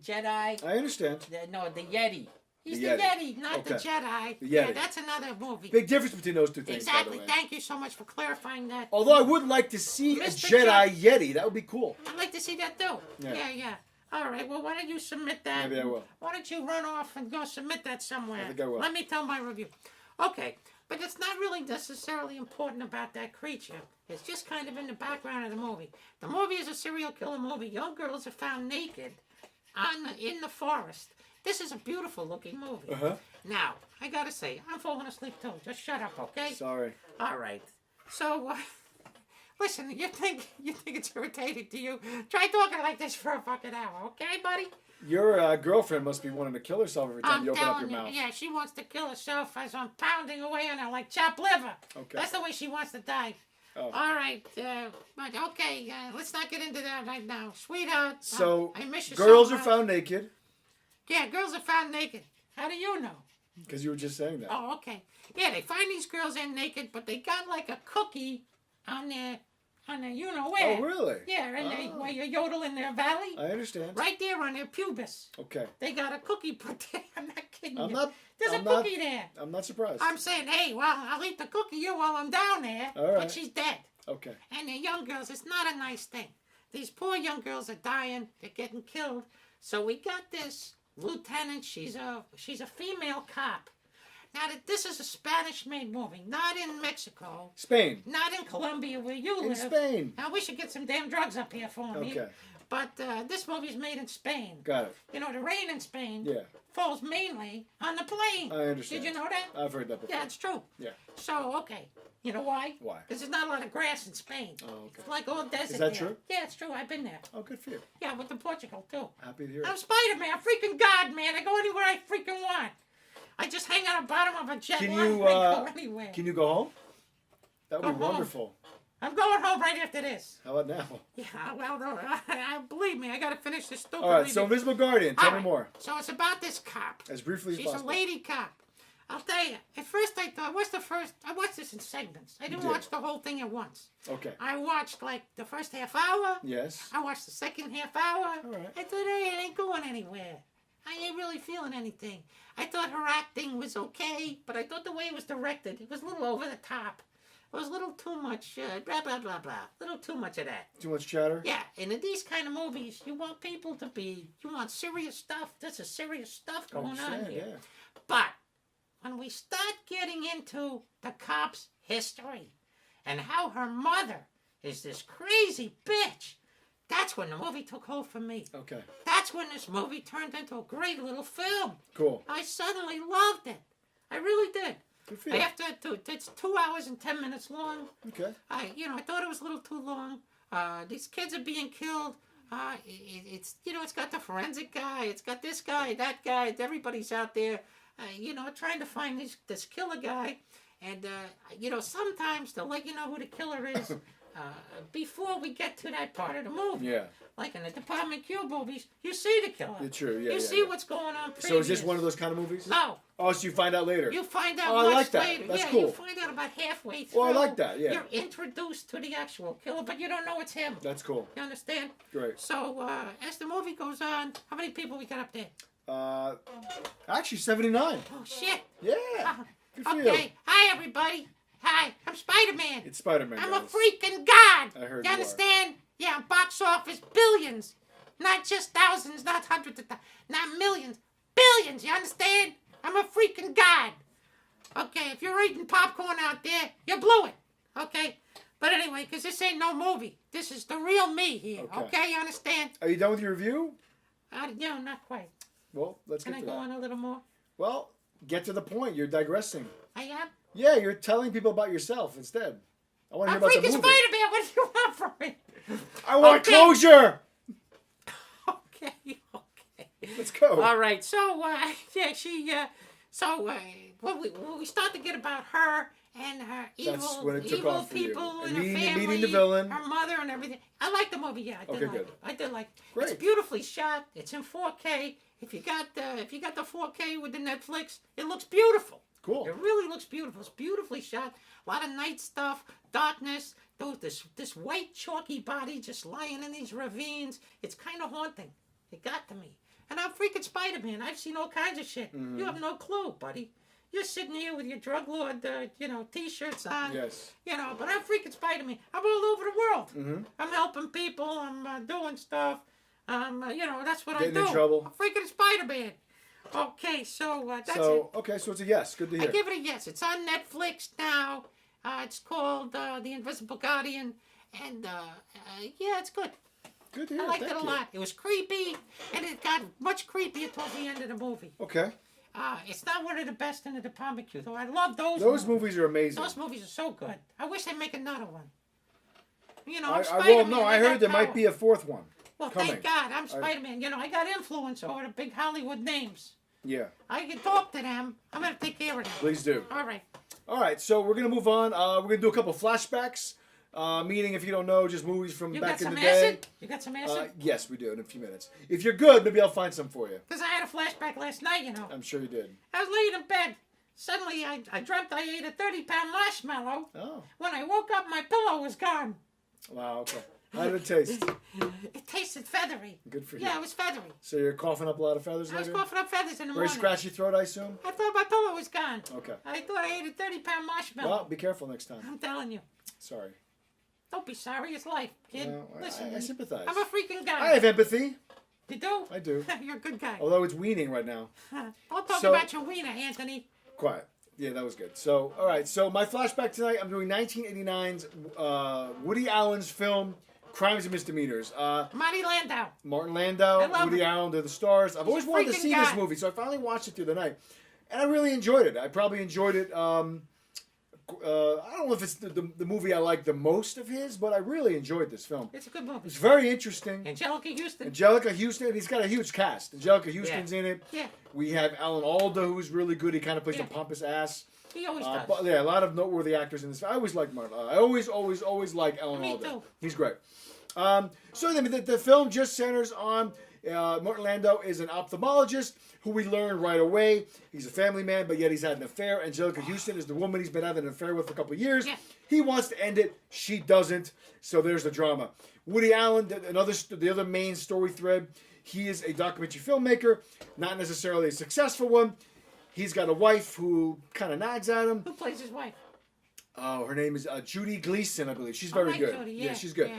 Jedi. I understand. The Yeti. He's The the Yeti. Yeti, not the Okay. Jedi. The Yeah, Yeti. that's another movie. Big difference between those two things, Exactly. by the way. Thank you so much for clarifying that. Although I would like to see a Mr. Jedi Yeti. That would be cool. I'd like to see that too. Yeah. Yeah. All right. Well, why don't you submit that? Maybe I will. Why don't you run off and go submit that somewhere? I think I will. Let me tell my review. Okay. But it's not really necessarily important about that creature. It's just kind of in the background of the movie. The movie is a serial killer movie. Young girls are found naked in the forest. This is a beautiful looking movie. Uh-huh. Now, I gotta say, I'm falling asleep too. Just shut up, okay? Sorry. All right. So, listen, you think it's irritating to you? Try talking like this for a fucking hour, okay, buddy? Your girlfriend must be wanting to kill herself every time I'm you open up telling your you, mouth. yeah, she wants to kill herself as I'm pounding away on her like chopped liver. Okay. That's the way she wants to die. Oh. All right, but okay, let's not get into that right now, sweetheart. So, I miss you girls so are much. found naked. Yeah, girls are found naked. How do you know? Because you were just saying that. Oh, okay. Yeah, they find these girls in naked, but they got like a cookie on their you know where. Oh, really? Yeah, and where you yodel in their valley. I understand. Right there on their pubis. Okay. They got a cookie put there. I'm not kidding I'm you. not. There's I'm a cookie not, there. I'm not surprised. I'm saying, hey, well, I'll eat the cookie while I'm down there. All right. But she's dead. Okay. And the young girls, it's not a nice thing. These poor young girls are dying. They're getting killed. So we got this lieutenant. She's a female cop. Now, this is a Spanish-made movie, not in Mexico, Spain. not in Colombia where you In live. Spain. Now, we should get some damn drugs up here for me. Okay. But this movie's made in Spain. Got it. You know, the rain in Spain Yeah. falls mainly on the plane. I understand. Did you know that? I've heard that before. Yeah, it's true. Yeah. So, okay. You know why? Why? Because there's not a lot of grass in Spain. Oh, okay. It's like all desert Is that there. true? Yeah, it's true. I've been there. Oh, good for you. Yeah, I went to Portugal, too. Happy to hear I'm it. Spider-Man. I'm freaking God, man. I go anywhere I freaking want. I just hang on the bottom of a jet Can line you, and I go anywhere. Can you go home? That would Go be home. wonderful. I'm going home right after this. How about now? Yeah, well, no, believe me, I got to finish this stupid All right, so review. Invisible Guardian, All tell right, me more. So it's about this cop. As briefly as She's a possible. lady cop. I'll tell you, at first I thought, I watched this in segments. I didn't did. watch the whole thing at once. Okay. I watched like the first half hour. Yes. I watched the second half hour. All right. I thought, hey, it ain't going anywhere. I ain't really feeling anything. I thought her acting was okay, but I thought the way it was directed, it was a little over the top. It was a little too much, blah, blah, blah, blah. A little too much of that. Too much chatter? Yeah, and in these kind of movies, you want people to be, you want serious stuff. There's a serious stuff I going on understand, here. yeah. But when we start getting into the cop's history and how her mother is this crazy bitch, that's when the movie took hold for me. Okay. That's when this movie turned into a great little film. Cool. I suddenly loved it. I really did. Good for you. After it's 2 hours and 10 minutes long. Okay. I thought it was a little too long. These kids are being killed. It's got the forensic guy. It's got this guy, that guy. Everybody's out there, trying to find this killer guy. And, sometimes they'll let you know who the killer is before we get to that part of the movie. Yeah. Like in the Department Q movies, you see the killer. It's true, yeah. You see what's going on previous. So is this one of those kind of movies? No. Oh, so you find out later. You find out I much like that. later. That's yeah, cool. You find out about halfway through. Well, I like that, yeah. You're introduced to the actual killer, but you don't know it's him. That's cool. You understand? Great. So, as the movie goes on, how many people we got up there? Actually 79. Oh, shit. Yeah. Good for Okay. you. Hi, everybody. Hi. I'm Spider-Man. It's Spider-Man. I'm guys. a freaking god. I heard you you understand? Yeah, box office billions. Not just thousands, not hundreds of thousands, not millions. Billions, you understand? I'm a freaking god. Okay, if you're eating popcorn out there, you blew it. Okay? But anyway, because this ain't no movie. This is the real me here. Okay, you understand? Are you done with your review? Not quite. Well, let's Can get I to go that. on a little more? Well, get to the point. You're digressing. I am? Yeah, you're telling people about yourself instead. I want to I'm hear about the freaking movie. Spider-Man. What do you want from me? I want Okay. closure. Okay. Let's go. All right. So, when we start to get about her and her That's when it took evil off for you. people And and her family, meeting the villain. her mother and everything. I like the movie. Yeah, I did Okay, like good. it. I did like it. Great. It's beautifully shot. It's in 4K. If you got the 4K with the Netflix, it looks beautiful. Cool. It really looks beautiful. It's beautifully shot. A lot of night stuff, darkness. This white chalky body just lying in these ravines. It's kind of haunting. It got to me. And I'm freaking Spider-Man. I've seen all kinds of shit. Mm-hmm. You have no clue, buddy. You're sitting here with your drug lord, T-shirts on. Yes. But I'm freaking Spider-Man. I'm all over the world. Mm-hmm. I'm helping people. I'm doing stuff. That's what Getting I do. in trouble. I'm freaking Spider-Man. Okay, so that's it. Okay, so it's a yes. Good to hear. I give it a yes. It's on Netflix now. It's called The Invisible Guardian. And, it's good. Good to hear. I liked Thank it a you. lot. It was creepy, and it got much creepier towards the end of the movie. Okay. It's not one of the best in the Department Q, though. I love those Those movies are amazing. Those movies are so good. I wish they'd make another one. I heard there might be a fourth one. Well, coming. thank God. I'm Spider-Man. I got influence over the big Hollywood names. Yeah. I can talk to them. I'm going to take care of them. Please do. All right. All right, so we're going to move on. We're going to do a couple flashbacks, meaning, if you don't know, just movies from You back got in the some day. acid? You got some acid? Yes, we do in a few minutes. If you're good, maybe I'll find some for you. Because I had a flashback last night, I'm sure you did. I was laying in bed. Suddenly, I dreamt I ate a 30-pound marshmallow. Oh. When I woke up, my pillow was gone. Wow, okay. How did it taste? It tasted feathery. Good for you. Yeah, it was feathery. So you're coughing up a lot of feathers I was later? coughing up feathers in the Very morning. scratchy throat, I assume? I thought my pillow was gone. Okay. I thought I ate a 30-pound marshmallow. Well, be careful next time. I'm telling you. Sorry. Don't be sorry. It's life, kid. Well, Listen, I sympathize. I'm a freaking guy. I have empathy. You do? I do. You're a good guy. Although it's weaning right now. Don't talk So- about your wiener, Anthony. Quiet. Yeah, that was good. So, all right. So my flashback tonight, I'm doing 1989's Woody Allen's film, Crimes and Misdemeanors. Marty Landau. Martin Landau, love Woody him. Allen, they're the stars. I've always a wanted to freaking see guy. this movie, so I finally watched it through the night. And I really enjoyed it. I probably enjoyed it. I don't know if it's the movie I like the most of his, but I really enjoyed this film. It's a good movie. It's very interesting. Angelica Houston. Angelica Houston, he's got a huge cast. Angelica Houston's in it. Yeah. We have Alan Alda, who's really good. He kind of plays Yeah. a pompous ass. He always does. But yeah, a lot of noteworthy actors in this. I always like Martin. I always like Alan Me Alda. too. He's great. So the film just centers on Martin Landau is an ophthalmologist who we learn right away. He's a family man, but yet he's had an affair. Angelica Houston is the woman he's been having an affair with for a couple of years. Yeah. He wants to end it. She doesn't. So there's the drama. Woody Allen, the other main story thread, he is a documentary filmmaker, not necessarily a successful one. He's got a wife who kind of nags at him. Who plays his wife? Oh, her name is Judy Gleason, I believe. She's very like good. Judy, Yeah, yeah, she's good.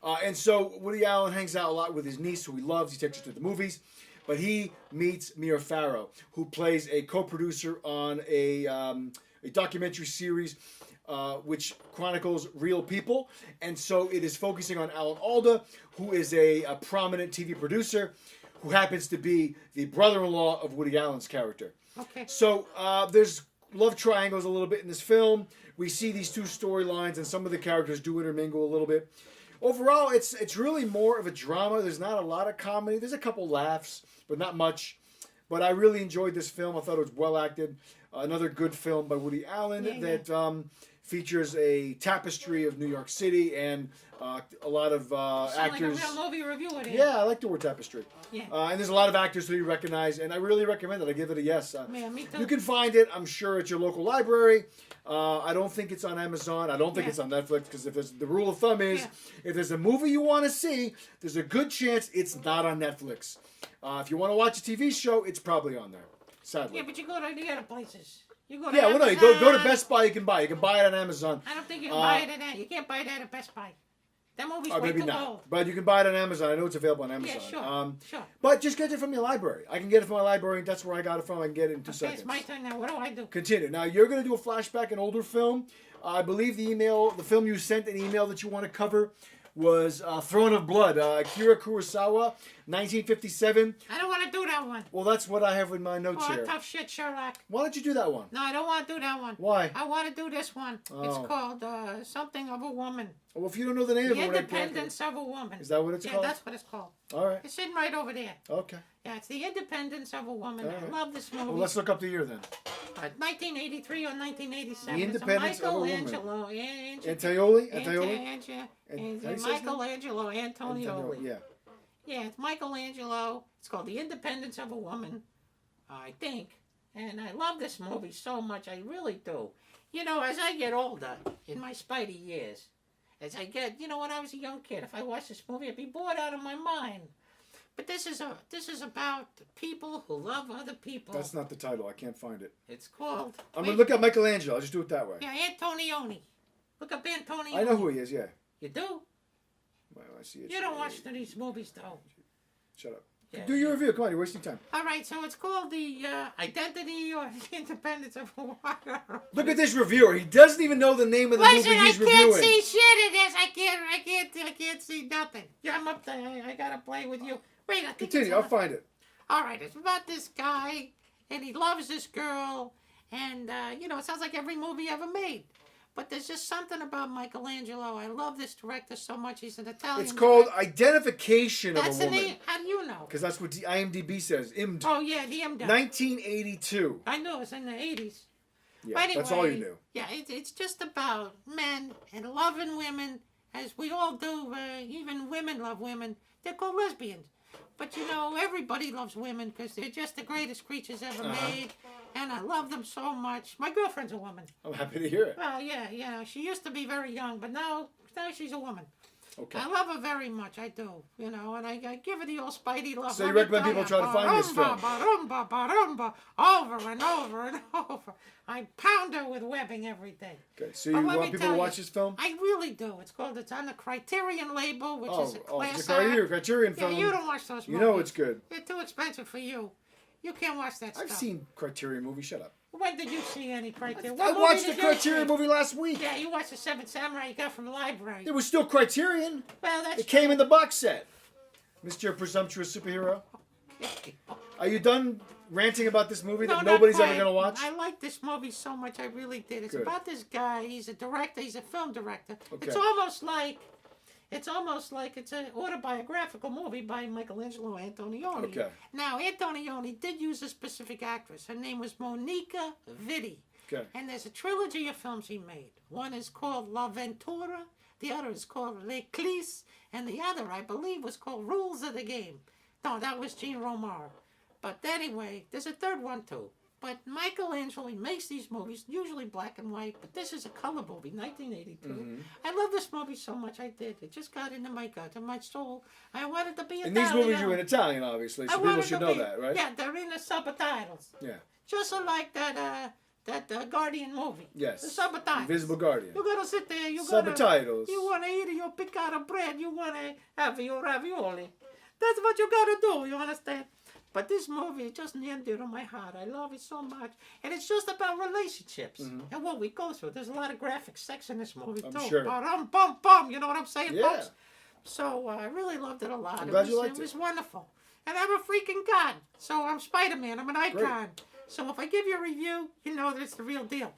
yeah. And so Woody Allen hangs out a lot with his niece, who he loves. He takes her to the movies. But he meets Mia Farrow, who plays a co-producer on a documentary series which chronicles real people. And so it is focusing on Alan Alda, who is a prominent TV producer, who happens to be the brother-in-law of Woody Allen's character. Okay. So there's love triangles a little bit in this film. We see these two storylines, and some of the characters do intermingle a little bit. Overall, it's really more of a drama. There's not a lot of comedy. There's a couple laughs, but not much. But I really enjoyed this film. I thought it was well acted. Another good film by Woody Allen that features a tapestry of New York City and a lot of actors. Like a real movie reviewer there. Yeah, I like the word tapestry. Yeah. And there's a lot of actors who you recognize, and I really recommend it. I give it a yes. Yeah, me too. You can find it, I'm sure, at your local library. I don't think it's on Amazon. I don't think it's on Netflix, because if the rule of thumb is, if there's a movie you want to see, there's a good chance it's not on Netflix. If you want to watch a TV show, it's probably on there, sadly. Yeah, but you go to the other places. You go to Well, no, you go to Best Buy, you can buy it. You can buy it on Amazon. I don't think you can buy it at that. You can't buy that at Best Buy. That movie's way maybe too not. old. But you can buy it on Amazon. I know it's available on Amazon. Yeah, sure. But just get it from your library. I can get it from my library. That's where I got it from. I can get it in 2 seconds. It's my turn now. What do I do? Continue. Now, you're going to do a flashback, an older film. I believe the film you sent an email that you want to cover was Throne of Blood. Akira Kurosawa, 1957. I don't want to do that one. Well, that's what I have in my notes here. Tough shit, Sherlock. Why don't you do that one? No, I don't want to do that one. Why? I want to do this one. Oh. It's called Something of a Woman. Well, if you don't know the name of The it, Independence of a Woman. Is that what it's called? Yeah, that's what it's called. All right. It's sitting right over there. Okay. Yeah, it's The Independence of a Woman. All right. I love this movie. Well, let's look up the year then. 1983 or 1987. The Independence of a Woman. Antonioli. Antonioli? Michelangelo Antonioli. Yeah. Yeah, it's Michelangelo. It's called The Independence of a Woman, I think. And I love this movie so much. I really do. You know, as I get older, in my Spidey years, as I get, when I was a young kid, if I watched this movie, I'd be bored out of my mind. But this is about people who love other people. That's not the title. I can't find it. It's called... I'm going to look up Michelangelo. I'll just do it that way. Yeah, Antonioni. Look up Antonioni. I know who he is, yeah. You do? Well, I see it. You don't watch these movies, though. Shut up. Yeah. Do your review. Come on, you're wasting time. All right, so it's called The Identity or the Independence of Hawaii. Look at this reviewer. He doesn't even know the name of the movie he's reviewing. I can't see shit in this. I can't see nothing. Yeah, I'm up there. I gotta play with you. Wait, I think Continue. I'll find it. All right, it's about this guy, and he loves this girl, and, it sounds like every movie ever made. But there's just something about Michelangelo. I love this director so much. He's an Italian. It's called Identification of a That's Woman. the name. How do you know? Because that's what the IMDb says. IMD. Oh, yeah, the IMDb. 1982. I know, it's in the 80s. Yeah, But anyway, that's all you knew. Yeah, it's just about men and loving women, as we all do. Even women love women. They're called lesbians. But, everybody loves women because they're just the greatest creatures ever made. And I love them so much. My girlfriend's a woman. I'm happy to hear it. Well, yeah. She used to be very young, but now she's a woman. Okay. I love her very much. I do. And I give her the old Spidey love. So you recommend people try to find this film? Barumba, barumba, over and over and over. I pound her with webbing every day. Okay, so you want people to watch this film? I really do. It's on the Criterion label, which is a class it's a Criterion film. Yeah, you don't watch those movies. You know it's good. They're too expensive for you. You can't watch that stuff. I've seen Criterion movies. Shut up. When did you see any Criterion? I watched the Criterion movie last week. Yeah, you watched the Seven Samurai you got from the library. It was still Criterion. Well, that's It came in the box set. Mr. Presumptuous Superhero. Okay. Are you done ranting about this movie No, that not nobody's ever quite. going to watch? I like this movie so much. I really did. It's Good. about this guy. He's a director. He's a film director. Okay. It's almost like it's an autobiographical movie by Michelangelo Antonioni. Okay. Now, Antonioni did use a specific actress. Her name was Monica Vitti. Okay. And there's a trilogy of films he made. One is called La Ventura. The other is called L'Eclisse. And the other, I believe, was called Rules of the Game. No, that was Gene Romar. But anyway, there's a third one too. But Michelangelo, he makes these movies, usually black and white, but this is a color movie, 1982. Mm-hmm. I love this movie so much, I did. It just got into my gut, in my soul. I wanted to be In Italian. these movies, you're in Italian, obviously, so people should know that, right? Yeah, they're in the subtitles. Yeah. Just like that Guardian movie. Yes. The subtitles. Invisible Guardian. You gotta sit there. Subtitles. You wanna eat your piccata bread. You wanna have your ravioli. That's what you gotta do. You understand? But this movie is just near and dear to my heart. I love it so much. And it's just about relationships and what we go through. There's a lot of graphic sex in this movie, too. Sure. Bum, bum. You know what I'm saying, Yeah. folks? So I really loved it a lot. I'm glad you liked it was wonderful. And I'm a freaking god. So I'm Spider-Man. I'm an icon. So if I give you a review, you know that it's the real deal.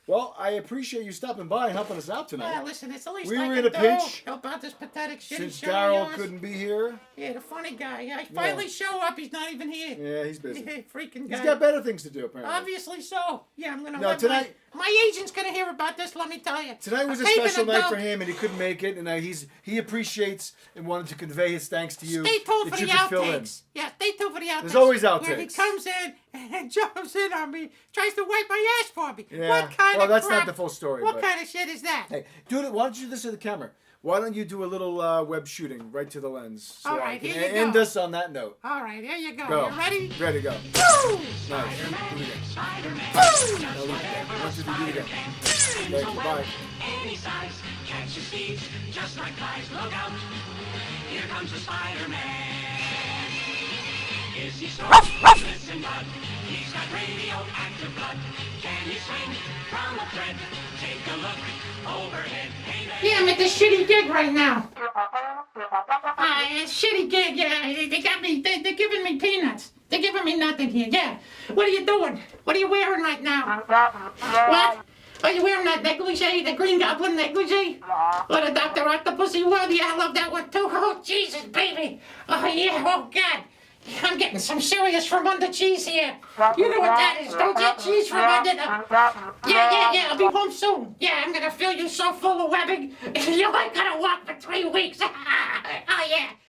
Well, I appreciate you stopping by and helping us out Yeah, tonight. listen, it's the least We I were can in a do. pinch. Help out this pathetic shitty Since show of Daryl yours. couldn't be here. Yeah, the funny guy. Yeah, he finally show up. He's not even here. Yeah, he's busy. Yeah, freaking guy. He's got better things to do, apparently. Obviously so. Yeah, I'm gonna. No, let tonight- my agent's gonna hear about this. Let me tell you. Tonight was I'm a taking special night dump. for him, and he couldn't make it. And he appreciates and wanted to convey his thanks to you. Stay tuned that for you the could fill in. outtakes. Yeah, stay tuned for the outtakes. There's always Where he outtakes. comes in and jumps in on me, tries to wipe my ass for me. Yeah. What kind Well, of that's crap? not the full story. What but- kind of shit is that? Hey, why don't you do this to the camera? Why don't you do a little web shooting right to the lens? So All I right, can here you end go. us on that note. All right, here you go. Go. You ready? Ready to go. Woo! Nice. Do it again. Spider-Man. Now look at that. 1, 2, 3, do it again. Thank you. Bye. Any size, catches thieves, just like flies. Look out! Here comes the Spider-Man. Is he strong? Listen, bud. He's got radioactive blood. Can he swing from a thread? Take a look overhead. Hey there. Yeah, I'm at the shitty gig right now. Shitty gig, yeah. They got me, they're giving me peanuts. They're giving me nothing here, yeah. What are you doing? What are you wearing right now? What? Are you wearing that negligee, the Green Goblin negligee? Or the Dr. Octopusy one? Yeah, I love that one too. Oh, Jesus, baby. Oh, yeah, oh, God. I'm getting some serious from under cheese here. You know what that is, don't you? Cheese from under the... Yeah, I'll be home soon. Yeah, I'm gonna fill you so full of webbing, you ain't gonna walk for 3 weeks. Oh, yeah.